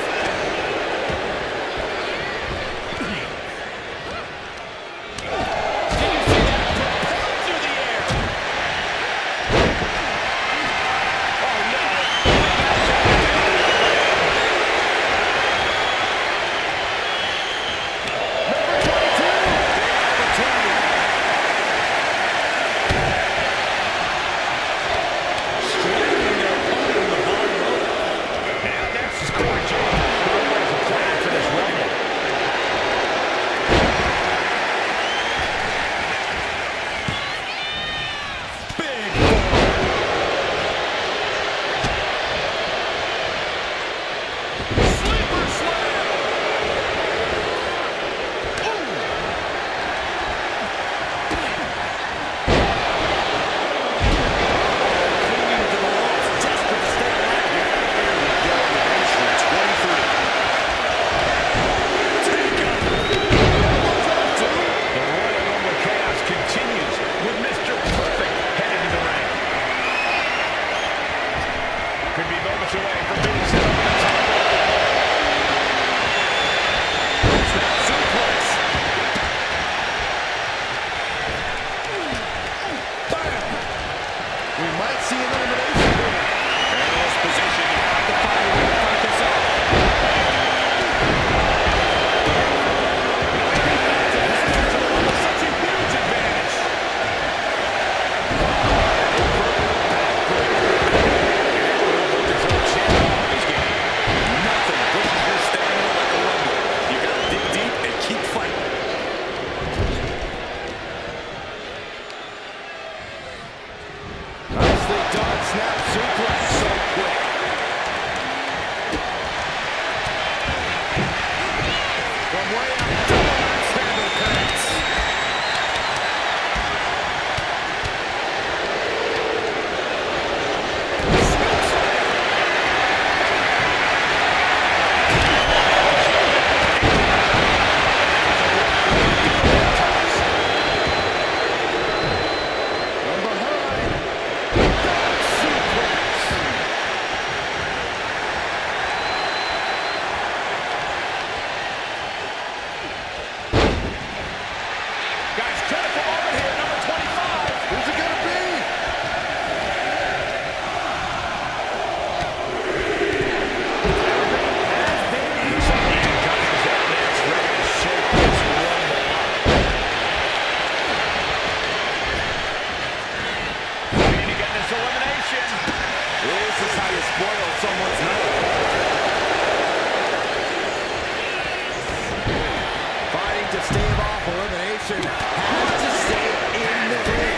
person has to stay in the ring.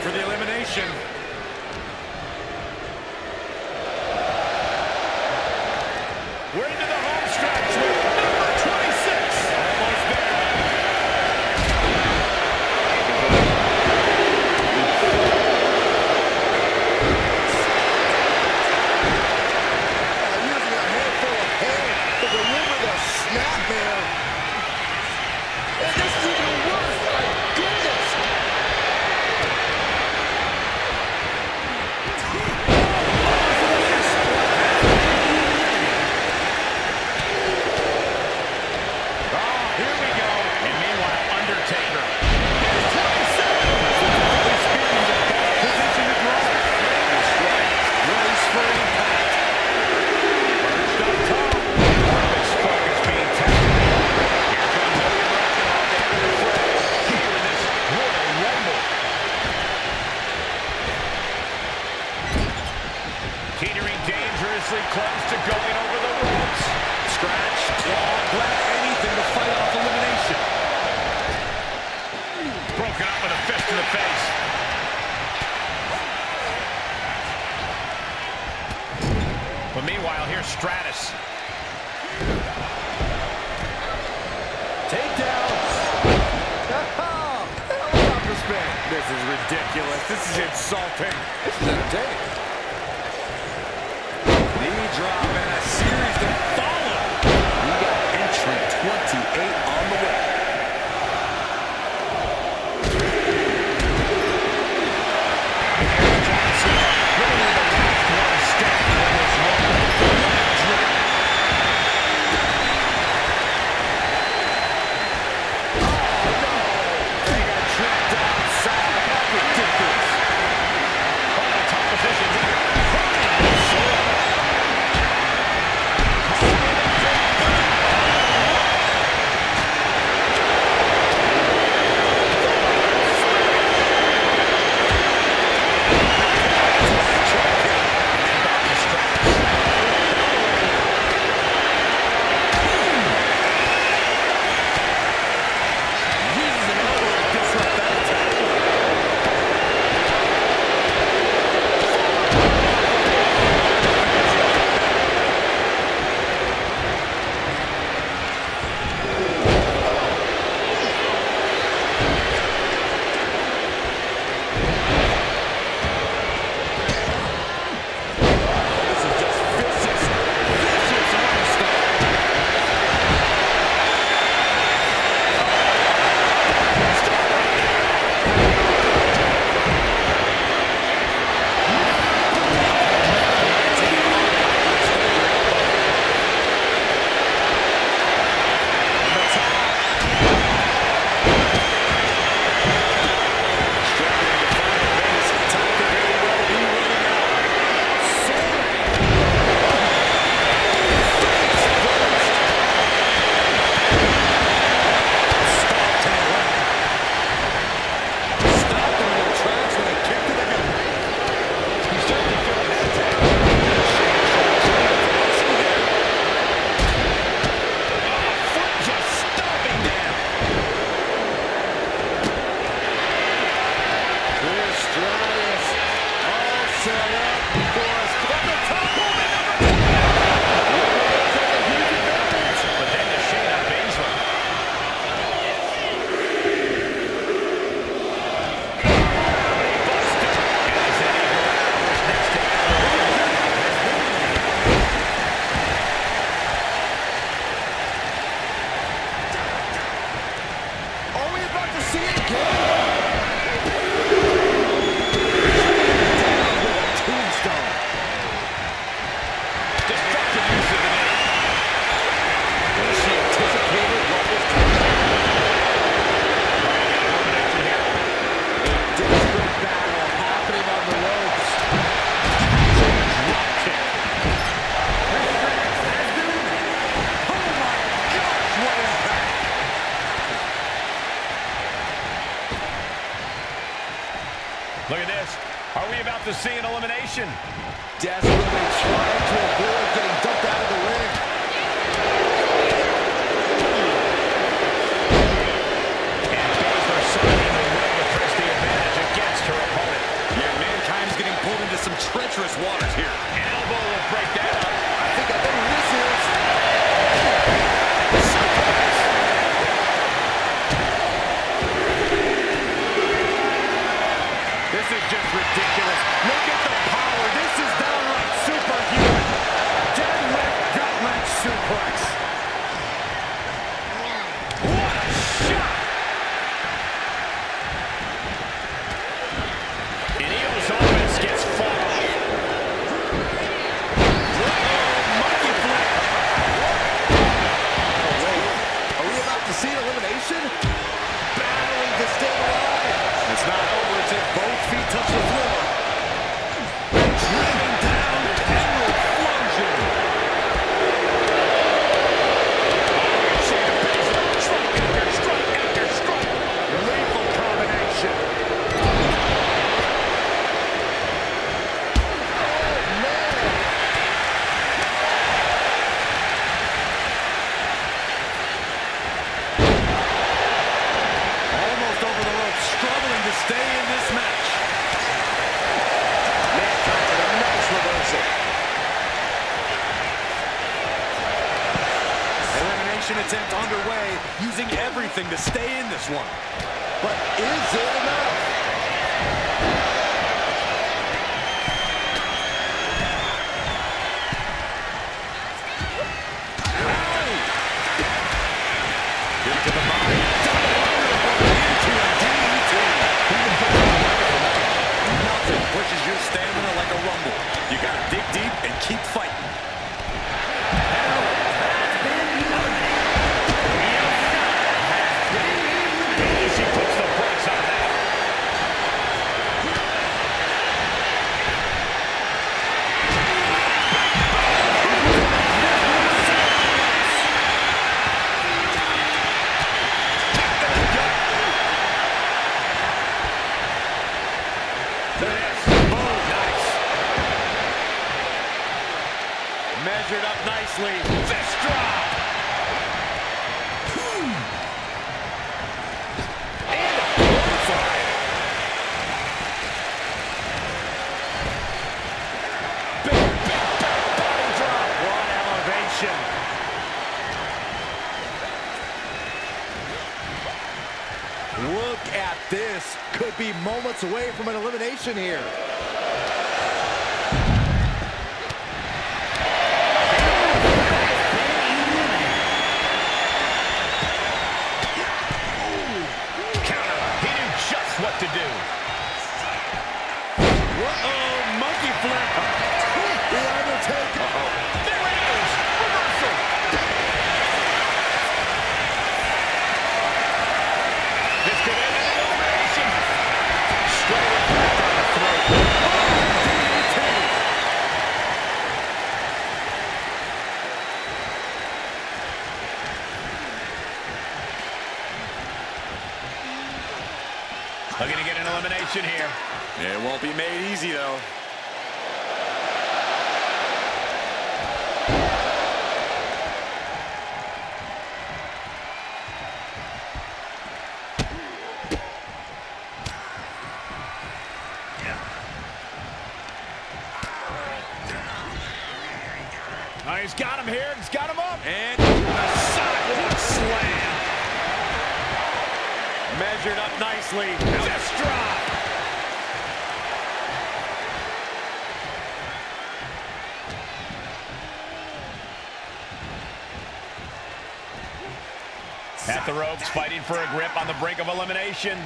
For the elimination. We're into the home stretch with number 26. Almost there. Using a handful of hair to deliver the snapmare. And this is even worse. My goodness. Here we go. And meanwhile, Undertaker. Position to draw. Race for impact. Perched up top. Perfect spark is being tapped. Here comes William Reginald to enter the fray. Here in this Royal Rumble. Teetering dangerously close to going over the ropes. Scratch, claw, grab, anything to fight off elimination. Broken up with a fist to the face. But meanwhile, here's Stratus. Takedown. Helicopter spin. This is ridiculous. This is insulting. This is entertaining. Knee drop and a series that follow. We got entrant 28 on the way. see an elimination. Desperately trying to avoid getting dumped out of the ring. And Baszler signing the will to press the advantage against her opponent. Yeah, Mankind is getting pulled into some treacherous waters here. An elbow will break that up. I think I know who this is. This is just ridiculous. Look at the power. This is downright superhuman. Deadlift gut-wrench suplex. What a shot! And Io's offense gets fought off. Monkey flip. Are we about to see an elimination? Battling to stay alive. It's not over until both feet touch the floor. Driven down and explosion. Strike after strike after strike. Lethal combination. Almost over the rope, struggling to stay in this match. Mankind with a nice reversal. Elimination attempt underway, using everything to stay in this one. But is it enough? Kick to the body. Into a DDT. Nothing pushes your stamina like a rumble. You gotta dig deep and keep fighting. She puts the brakes on that. Measured up nicely. Fist drop. And a clothesline. Big body drop. What elevation. Look at this. Could be moments away from an elimination here. Counter. He knew just what to do. Uh-oh, monkey flip. The Undertaker. There it is. Reversal. This could end an elimination. Straight impact on the throat. DDT. Looking to get an elimination here. It won't be made easy, though. Oh, he's got him here. He's got him up. And a sidewalk slam. Measured up nicely. Fist drop. At the ropes, fighting for a grip on the brink of elimination.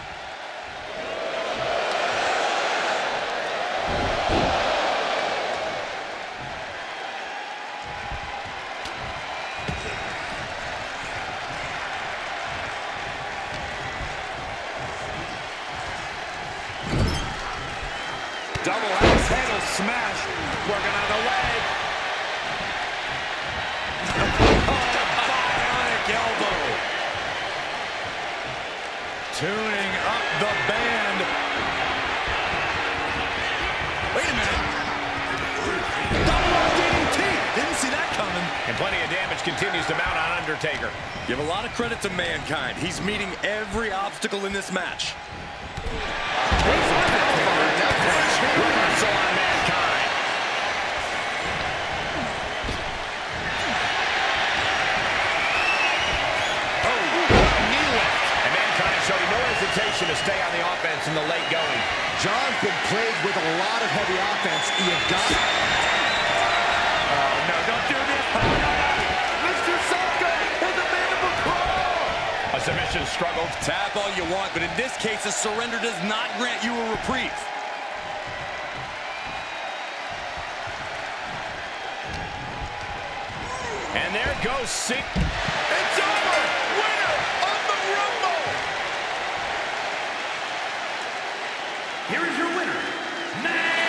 Double axe handle smash. Working on the leg. Bionic elbow. Tuning up the band. Wait a And plenty of damage continues to mount on Undertaker. Give a lot of credit to Mankind. He's meeting every obstacle in this match. Reversal on Mankind. Oh, knee lift. And Mankind showing no hesitation to stay on the offense in the late going. John's been plagued with a lot of heavy offense. You got it. Oh, no, don't do this. Oh, no, no. Mr. Saka and the mandible claw. A submission struggle. Tap all you want, but in this case, a surrender does not grant you a reprieve. And there goes Sink. It's over! Winner of the Rumble! Here is your winner, Mankind!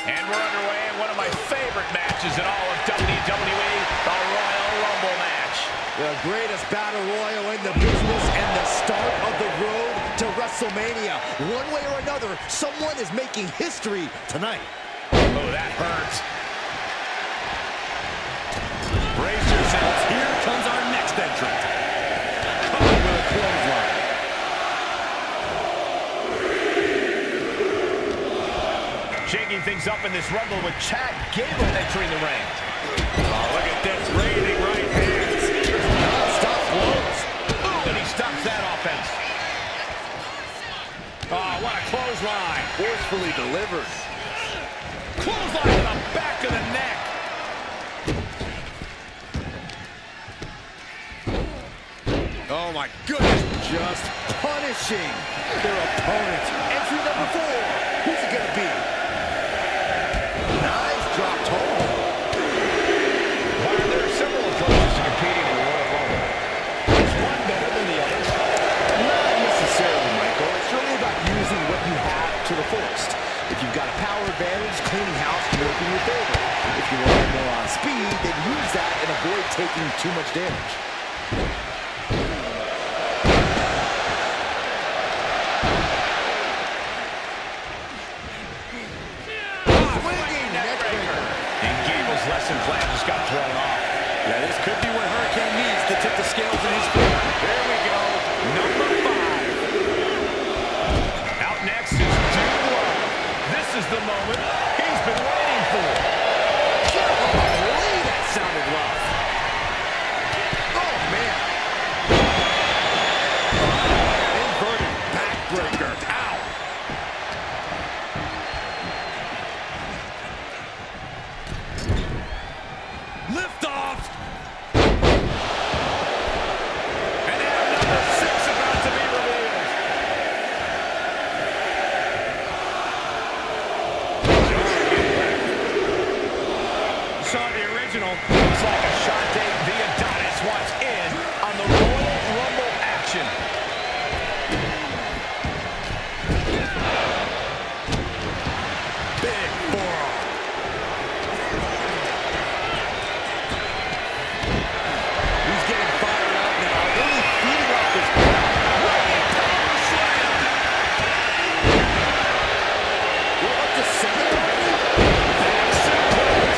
And we're underway in one of my favorite matches in all of WWE, the Royal Rumble match. The greatest battle royal in the business and the start of the road to WrestleMania. One way or another, someone is making history tonight. Oh, that hurts. Brace yourselves. Here comes our next entrant. Cody with a clothesline. Shaking things up in this Rumble with Chad Gable entering the ring. Oh, look at this. Raising right hands. Non-stop blows. And he stops that offense. Oh, what a clothesline. Forcefully delivered. Clothesline to the back of the neck. Oh, my goodness. Just punishing their opponent. Entry number 4. Who's it going to be? Nice drop toe. While there are several approaches to competing in the Royal Rumble, is one better than the other? Not necessarily, Michael. It's really about using what you have to the fullest. If you've got a power advantage, cleaning house can work in your favor. If you rely more on speed, then use that and avoid taking too much damage. Swinging neck breaker. And Gable's lesson plan just got thrown off. Yeah, this could be what Hurricane needs to tip the scales in his favor. There we go. Number 5. Out next is Dude Love. This is the moment he's been waiting for. Golly, that sounded rough. Oh, man. Inverted backbreaker. Ow. Lift off. And now number 6 about to be revealed. Saw the original. Looks like Ashante the Adonis wants in on the Royal Rumble action. Big forearm. He's getting fired up now. Really feeding off this crowd. Running power slam. We're up to 7 already? Back suplex.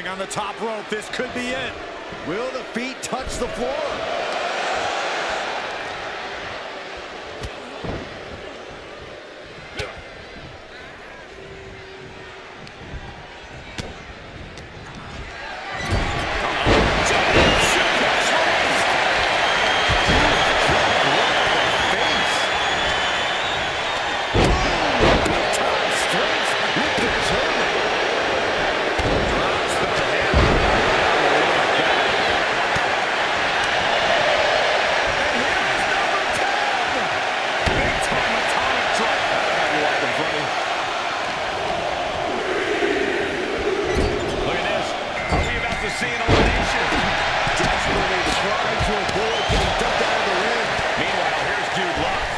on the top rope. This could be it. Will the feet touch the floor? See an elimination. Desperately trying to avoid getting dumped out of the ring. Meanwhile, here's Dude Love.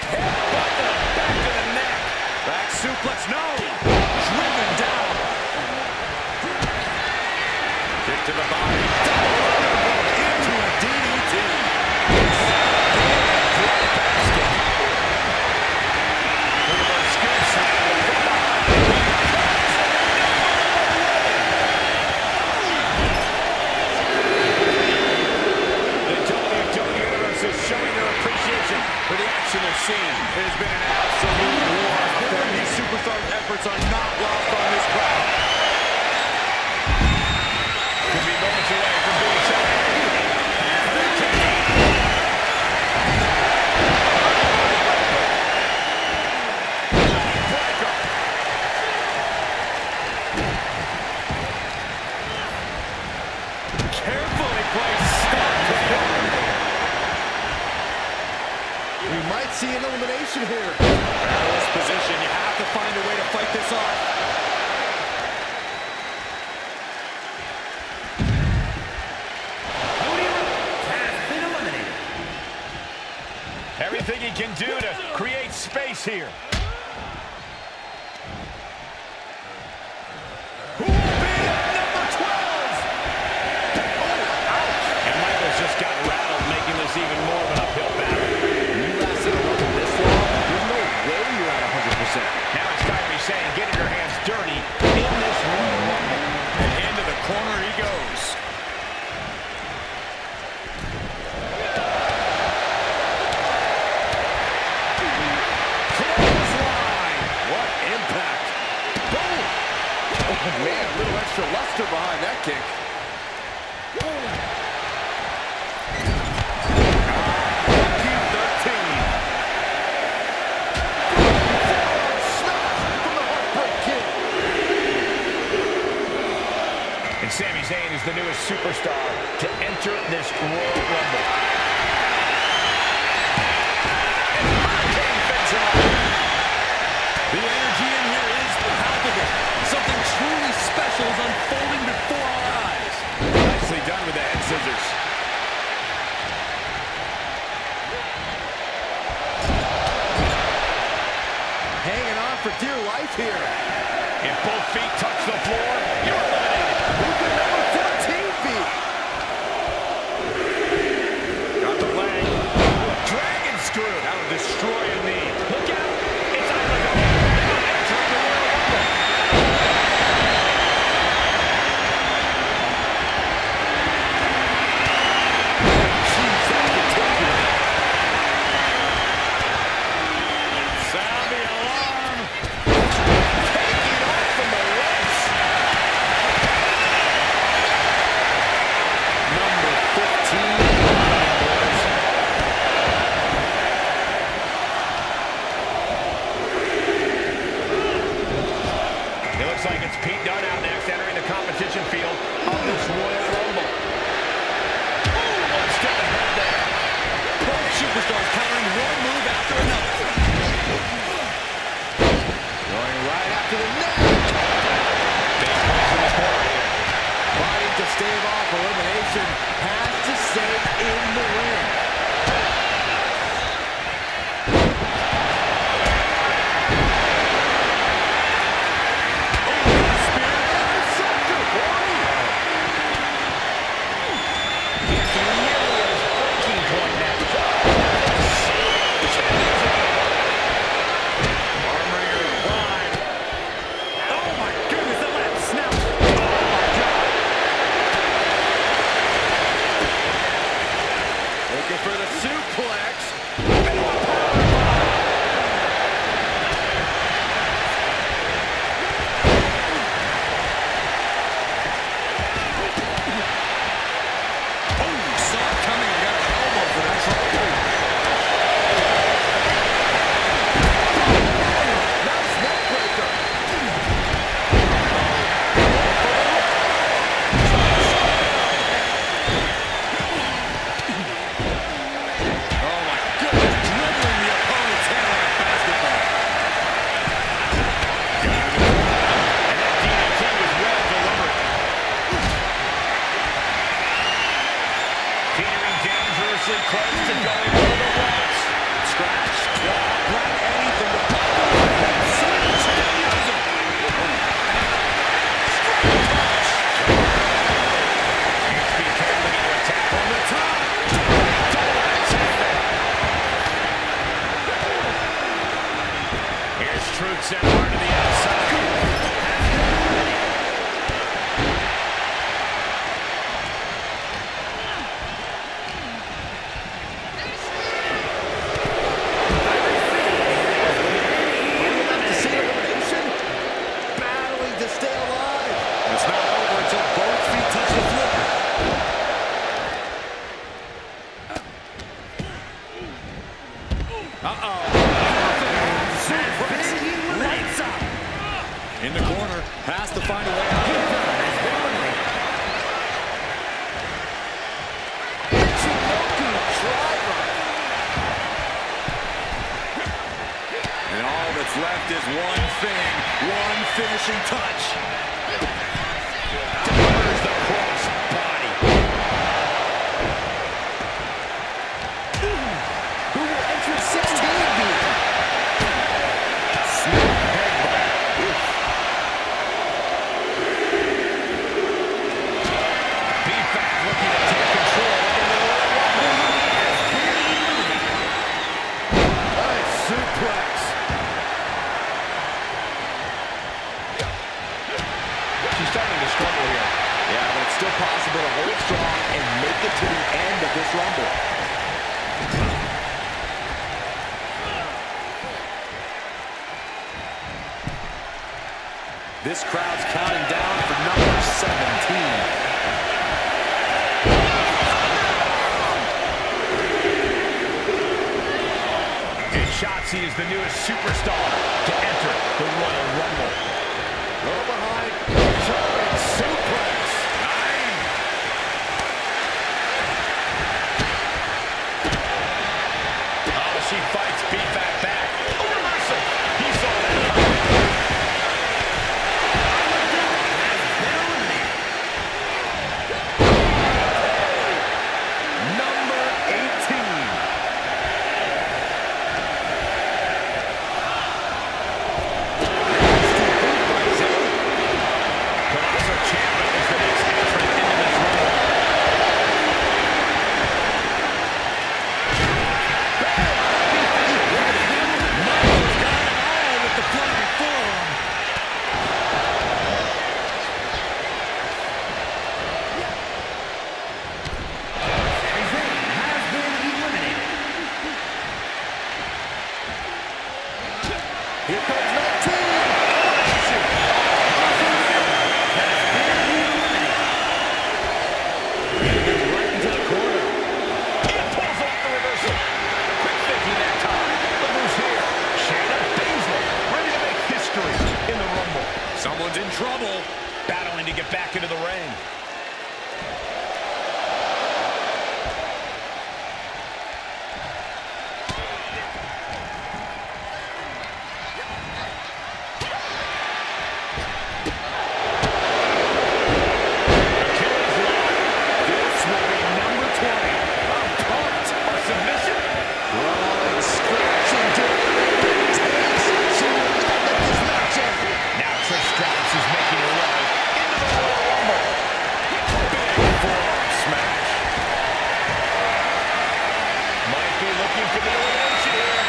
Headbutt to the back of the neck. Back suplex, no. Driven down. Kick to the body. Into a DDT. Look at those skill set. Showing their appreciation for the action they're seeing. It has been an absolute war. These superstars' efforts are not lost on this crowd. Could be moments away from doing so. Carefully placed stop to him. We might see an elimination here. Perilous position. You have to find a way to fight this off. Cody Rhodes has been eliminated. Everything he can do to create space here. Who will be number 12? Oh, ouch. And Michaels just got rattled, making this even more of an uphill battle. Now it's Kyrie saying, getting her hands dirty in this Royal Rumble. And into the corner he goes. Clothesline. What impact. Boom. Oh, man, a little extra luster behind that kick. And Sami Zayn is the newest superstar to enter this Royal Rumble. And Hurricane fends him off. The energy in here is palpable. Something truly special is unfolding before our eyes. Nicely done with the head scissors. Hanging on for dear life here. If both feet touch the floor, you're eliminated. Who could number 14 be? Got the leg. Dragon screw. That'll destroy a knee. Look out. It's either the entering the Royal Rumble. Jeez, that could take you. Sound the alarm. Taking off from the ropes. suplex. Sent hard to the outside. Battling to stay alive. It's not over until both feet touch the floor. In the corner, has to find a way out. And all that's left is one thing, one finishing touch. Delivers the cross body. Who will enter 16 be? Snap headbutt. Oof. B-Fat looking to take control. Nice suplex. She's starting to struggle here. Yeah, but it's still possible to hold strong and make it to the end of this Rumble. This crowd's counting down for number 17. And Shotzi is the newest superstar to enter the Royal Rumble. Go behind, German suplex. Oh, she fights B-Fat back. Oh, reversal. He saw that coming. Number 18. Colossal Ciampa is the next entrant into this Rumble. With the flying forearm. Sami Zayn has been eliminated. Here comes 19. Right into the corner. He pulls off the reversal. Quick thinking that time. But who's here? Shayna Baszler, ready to make history in the Rumble. Someone's in trouble. Battling to get back into the ring. Achilles lock. This will be number 20. A punt or submission. Rolling, scratching, doing takes. She will not let this match end. Now Trish Stratus is making her way into the Royal Rumble. Big forearm smash. Might be looking for the elimination here.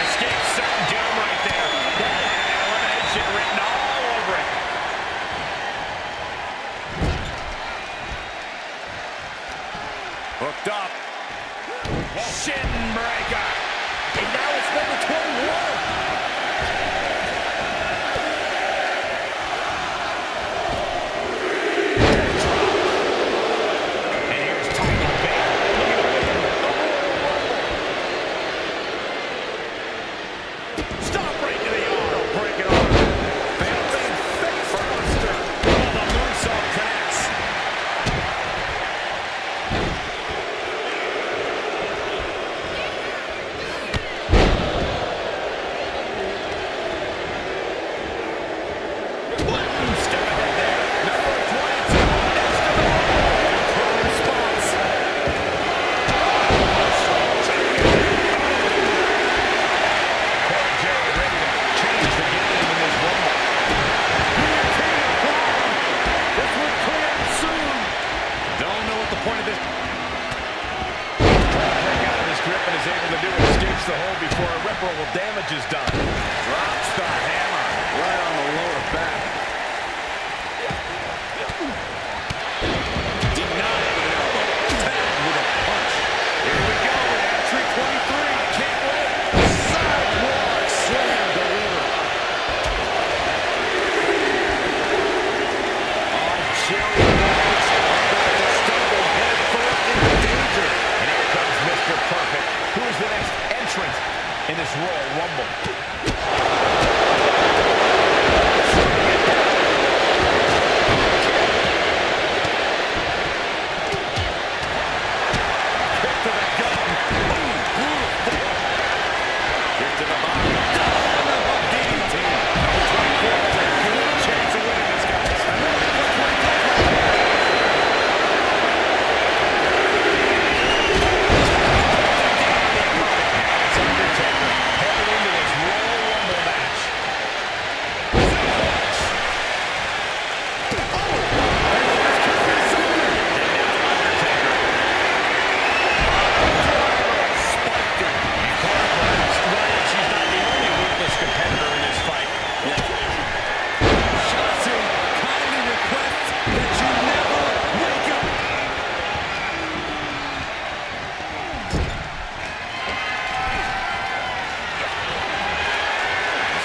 Escape certain doom right there. That had elimination written all over it. Hooked up. Shin breaker. And now it's number 21. Damage is done. Drops the hammer right on the lower back. Denied with an elbow. Tagged with a punch. Here we go with entry 23. Can't wait. Sidewalk slam delivered. Oh, Jerry Rhodes about to stumble head first into danger. And here comes Mr. Perfect. Who is the next entrant in this Royal Rumble?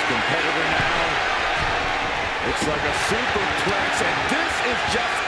Competitor now. It's like a superplex, and this is just